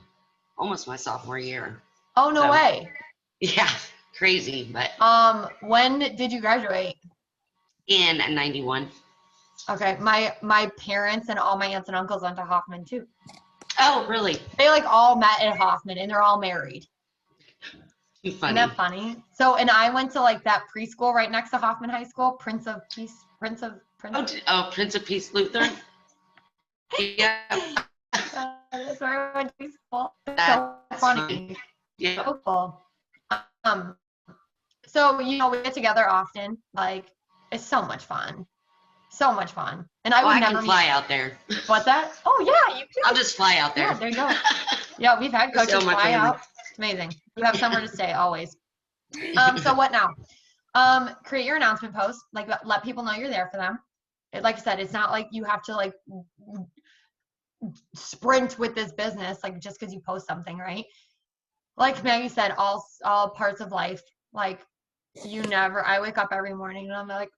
almost my sophomore year. Oh, no way. Yeah, crazy. But when did you graduate? in 91. Okay, my parents and all my aunts and uncles went to Hoffman too. Oh, really? They like all met at Hoffman, and they're all married. Too funny. Isn't that funny? So, and I went to like that preschool right next to Hoffman High School, Prince of Peace. Prince of Peace Lutheran. Yeah. That's where I went to school. That's so funny. Yeah. So cool. So we get together often. Like, it's so much fun. So much fun. And I would never can fly out there. What's that? Oh yeah, you can. I'll just fly out there. Yeah, there you go. Yeah, we've had coaches So much fly fun. out. It's amazing. You have somewhere to stay always. So what now? Create your announcement post. Like, let people know you're there for them. Like I said, it's not like you have to like sprint with this business, like just because you post something, right? Like Maggie said, all parts of life. Like, I wake up every morning and I'm like,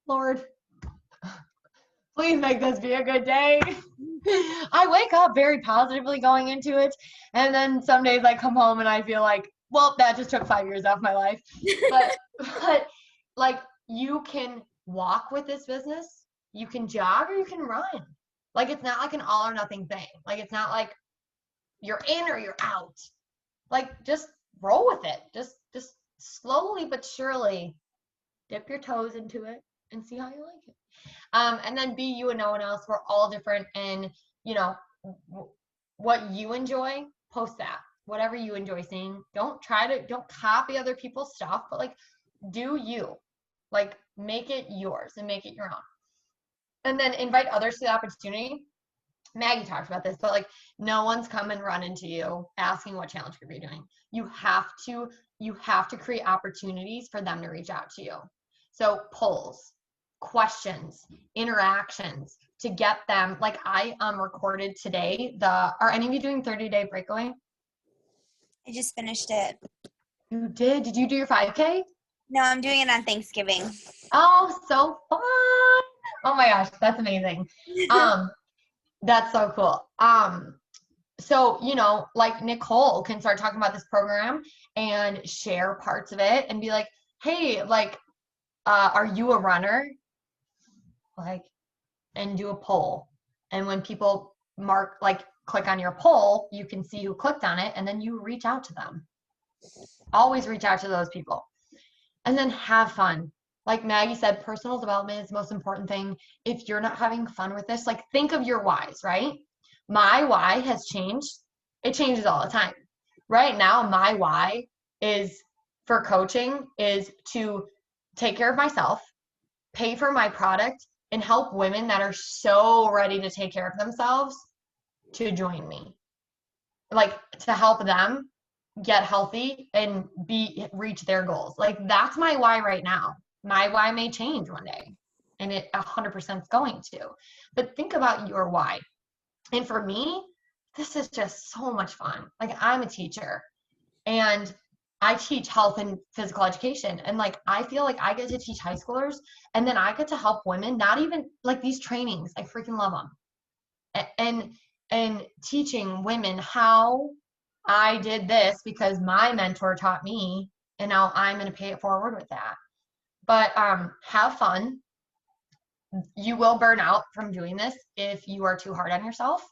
Lord, please make this be a good day. I wake up very positively going into it. And then some days I come home and I feel like, well, that just took 5 years off my life. But like, you can walk with this business, you can jog, or you can run. Like, it's not like an all or nothing thing. Like, it's not like you're in or you're out. Like, just roll with it. Just slowly but surely dip your toes into it and see how you like it. And then be you and no one else. We're all different, and what you enjoy, post that. Whatever you enjoy seeing. Don't copy other people's stuff, but like, do you. Like, make it yours and make it your own. And then invite others to the opportunity. Maggie talked about this, but like, no one's come and run into you asking what challenge group you're doing. You have to create opportunities for them to reach out to you. So polls, questions, interactions to get them. Like, I recorded today are any of you doing 30-day breakaway? I just finished it. You did? Did you do your 5K? No, I'm doing it on Thanksgiving. Oh, so fun. Oh my gosh, that's amazing. That's so cool. So, like, Nicole can start talking about this program and share parts of it and be like, hey, like, are you a runner? Like, and do a poll. And when people click on your poll, you can see who clicked on it, and then you reach out to them. Always reach out to those people. And then have fun. Like Maggie said, personal development is the most important thing. If you're not having fun with this, like, think of your whys, right? My why has changed. It changes all the time. Right now, my why is for coaching is to take care of myself, pay for my product, and help women that are so ready to take care of themselves to join me. Like, to help them get healthy and reach their goals. Like, that's my why right now. My why may change one day, and it 100% is going to. But think about your why. And for me, this is just so much fun. Like, I'm a teacher, and I teach health and physical education. And like, I feel like I get to teach high schoolers, and then I get to help women, not even like these trainings. I freaking love them. And teaching women how I did this because my mentor taught me, and now I'm going to pay it forward with that. But have fun. You will burn out from doing this if you are too hard on yourself,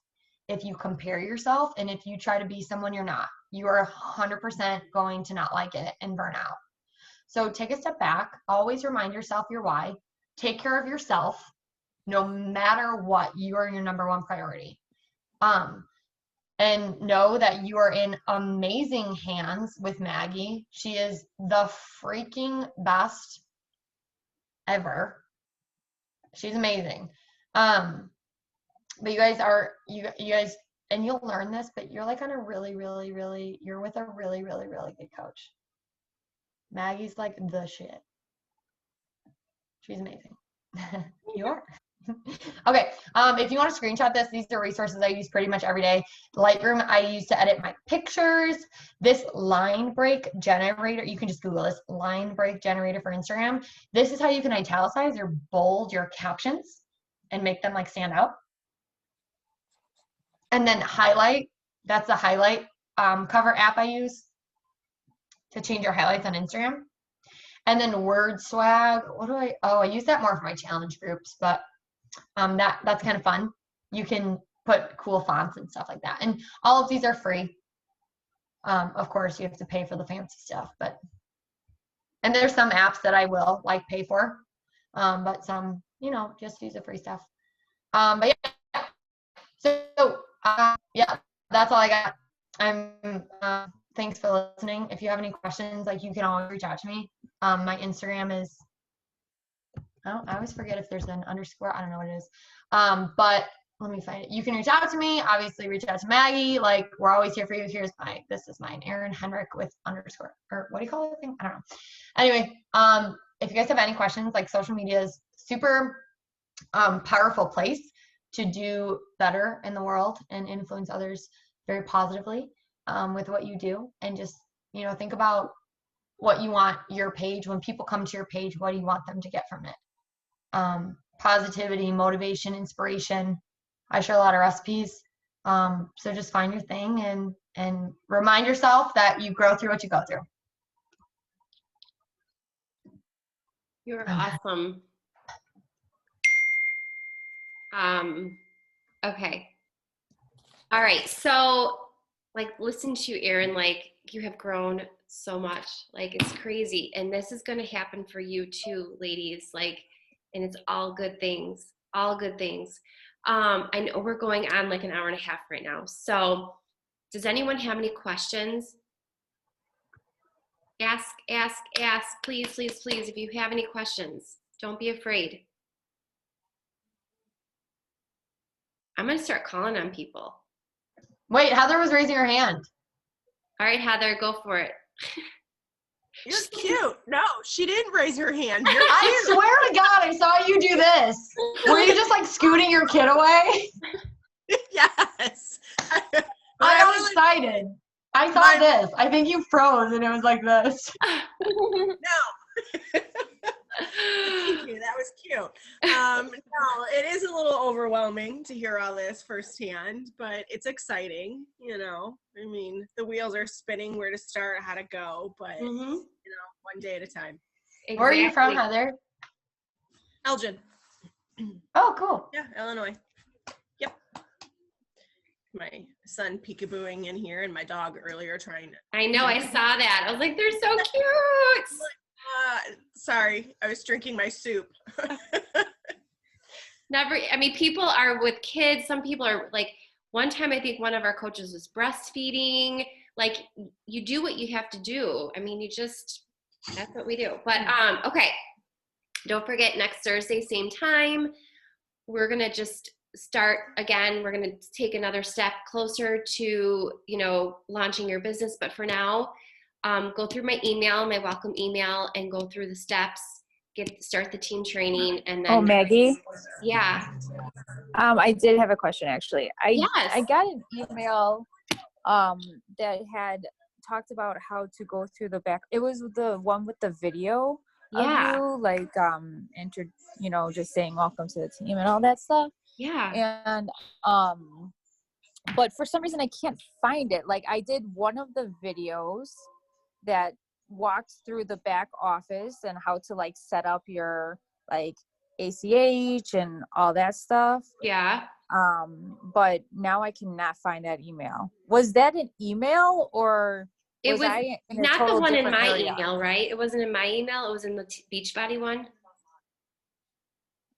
if you compare yourself, and if you try to be someone you're not. You are 100% going to not like it and burn out. So take a step back. Always remind yourself your why. Take care of yourself. No matter what, you are your number one priority. And know that you are in amazing hands with Maggie. She is the freaking best ever. She's amazing. But you guys, and you'll learn this, but you're like on a really, really, really, you're with a really, really, really good coach. Maggie's like the shit. She's amazing. You are. Okay. If you want to screenshot this, these are resources I use pretty much every day. Lightroom I use to edit my pictures. This line break generator, you can just Google this, line break generator for Instagram. This is how you can italicize or bold your captions and make them like stand out. And then highlight, that's the highlight cover app I use to change your highlights on Instagram. And then word swag, I use that more for my challenge groups, but that's kind of fun. You can put cool fonts and stuff like that. And all of these are free. Of course, you have to pay for the fancy stuff, and there's some apps that I will like pay for, but some, just use the free stuff. But yeah, so yeah, that's all I got. Thanks for listening. If you have any questions, you can always reach out to me. My Instagram is, I always forget if there's an underscore. I don't know what it is. But let me find it. You can reach out to me. Obviously, reach out to Maggie. We're always here for you. This is mine, Erin Henrik with underscore, or what do you call it? I don't know. Anyway, if you guys have any questions, social media is super powerful place to do better in the world and influence others very positively with what you do. And just, think about what you want your page, when people come to your page, what do you want them to get from it? Positivity, motivation, inspiration. I share a lot of recipes. So just find your thing and remind yourself that you grow through what you go through. You're awesome. Okay. All right. So listen to you, Erin, you have grown so much. It's crazy. And this is going to happen for you too, ladies. And it's all good things, all good things. I know we're going on an hour and a half right now. So does anyone have any questions? Ask, please, please, please. If you have any questions, don't be afraid. I'm going to start calling on people. Wait, Heather was raising her hand. All right, Heather, go for it. You're cute. No, she didn't raise her hand. I swear to God, I saw you do this. Were you just scooting your kid away? Yes. I got excited. I saw this. I think you froze and it was like this. No. Thank you. That was cute. No, it is a little overwhelming to hear all this firsthand, but it's exciting, the wheels are spinning, where to start, how to go, but one day at a time. Exactly. Where are you from, Heather? Elgin. Oh, cool. Yeah, Illinois. Yep. My son peekabooing in here and my dog earlier trying to. I know, I saw that. I was like, they're so cute. Sorry, I was drinking my soup. People are with kids. Some people are one time I think one of our coaches was breastfeeding. You do what you have to do. That's what we do. But okay. Don't forget, next Thursday, same time, we're going to just start again. We're going to take another step closer to, launching your business. But for now, go through my email, my welcome email, and go through the steps, start the team training, and then. Oh, Maggie? Yeah. I did have a question, actually. Yes. I got an email that had talked about how to go through the back. It was the one with the video Yeah. of you, just saying welcome to the team and all that stuff. Yeah. And but for some reason I can't find it. I did one of the videos that walked through the back office and how to like set up your like ACH and all that stuff. Yeah. But now I cannot find that email. Was that an email or It was was I in a not the total one in different my area? email, right? It wasn't in my email. It was in the Beachbody one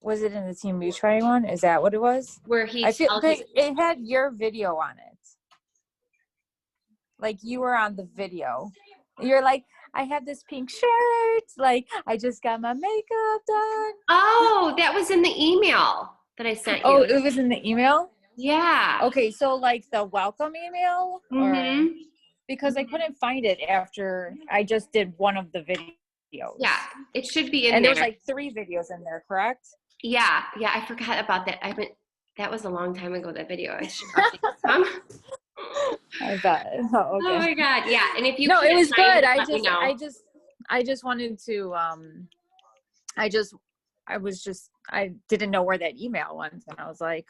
Was it in the Team Beachbody one? Is that what it was? where he I feel tells because you. it had your video on it. Like you were on the video. You're like, I have this pink shirt. Like I just got my makeup done. Oh, that was in the email that I sent you. Oh, it was in the email? Yeah. Okay, so like the welcome email? Or Mhm. because I couldn't find it after I just did one of the videos. Yeah, it should be in And there. there was like 3 videos in there, correct? Yeah, I forgot about that. That was a long time ago, that video. I should update some. I bet. Oh, Oh okay. my God. Yeah. And if you No, it can't was find good. it, let me know. I just wanted to I didn't know where that email went, and I was like,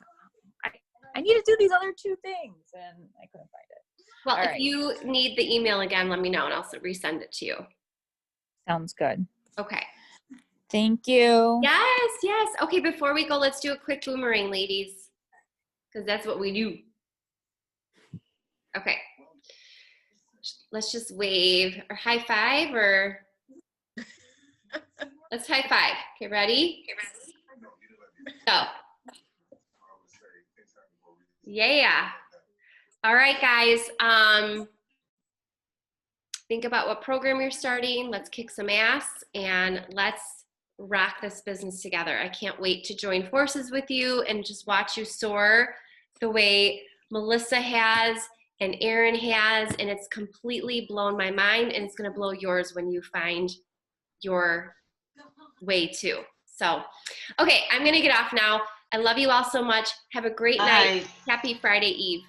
I need to do these other 2 things, and I couldn't find it. Well, All if right. you need the email again, let me know and I'll resend it to you. Sounds good. Okay. Thank you. Yes. Okay, before we go, let's do a quick boomerang, ladies, because that's what we do. Okay. Let's just wave or high five or let's high five. Okay, ready? Go. Yeah. All right, guys. Think about what program you're starting. Let's kick some ass and let's rock this business together. I can't wait to join forces with you and just watch you soar the way Melissa has and Erin has, and it's completely blown my mind, and it's going to blow yours when you find your way too. So, okay, I'm going to get off now. I love you all so much. Have a great night. Bye. Happy Friday Eve.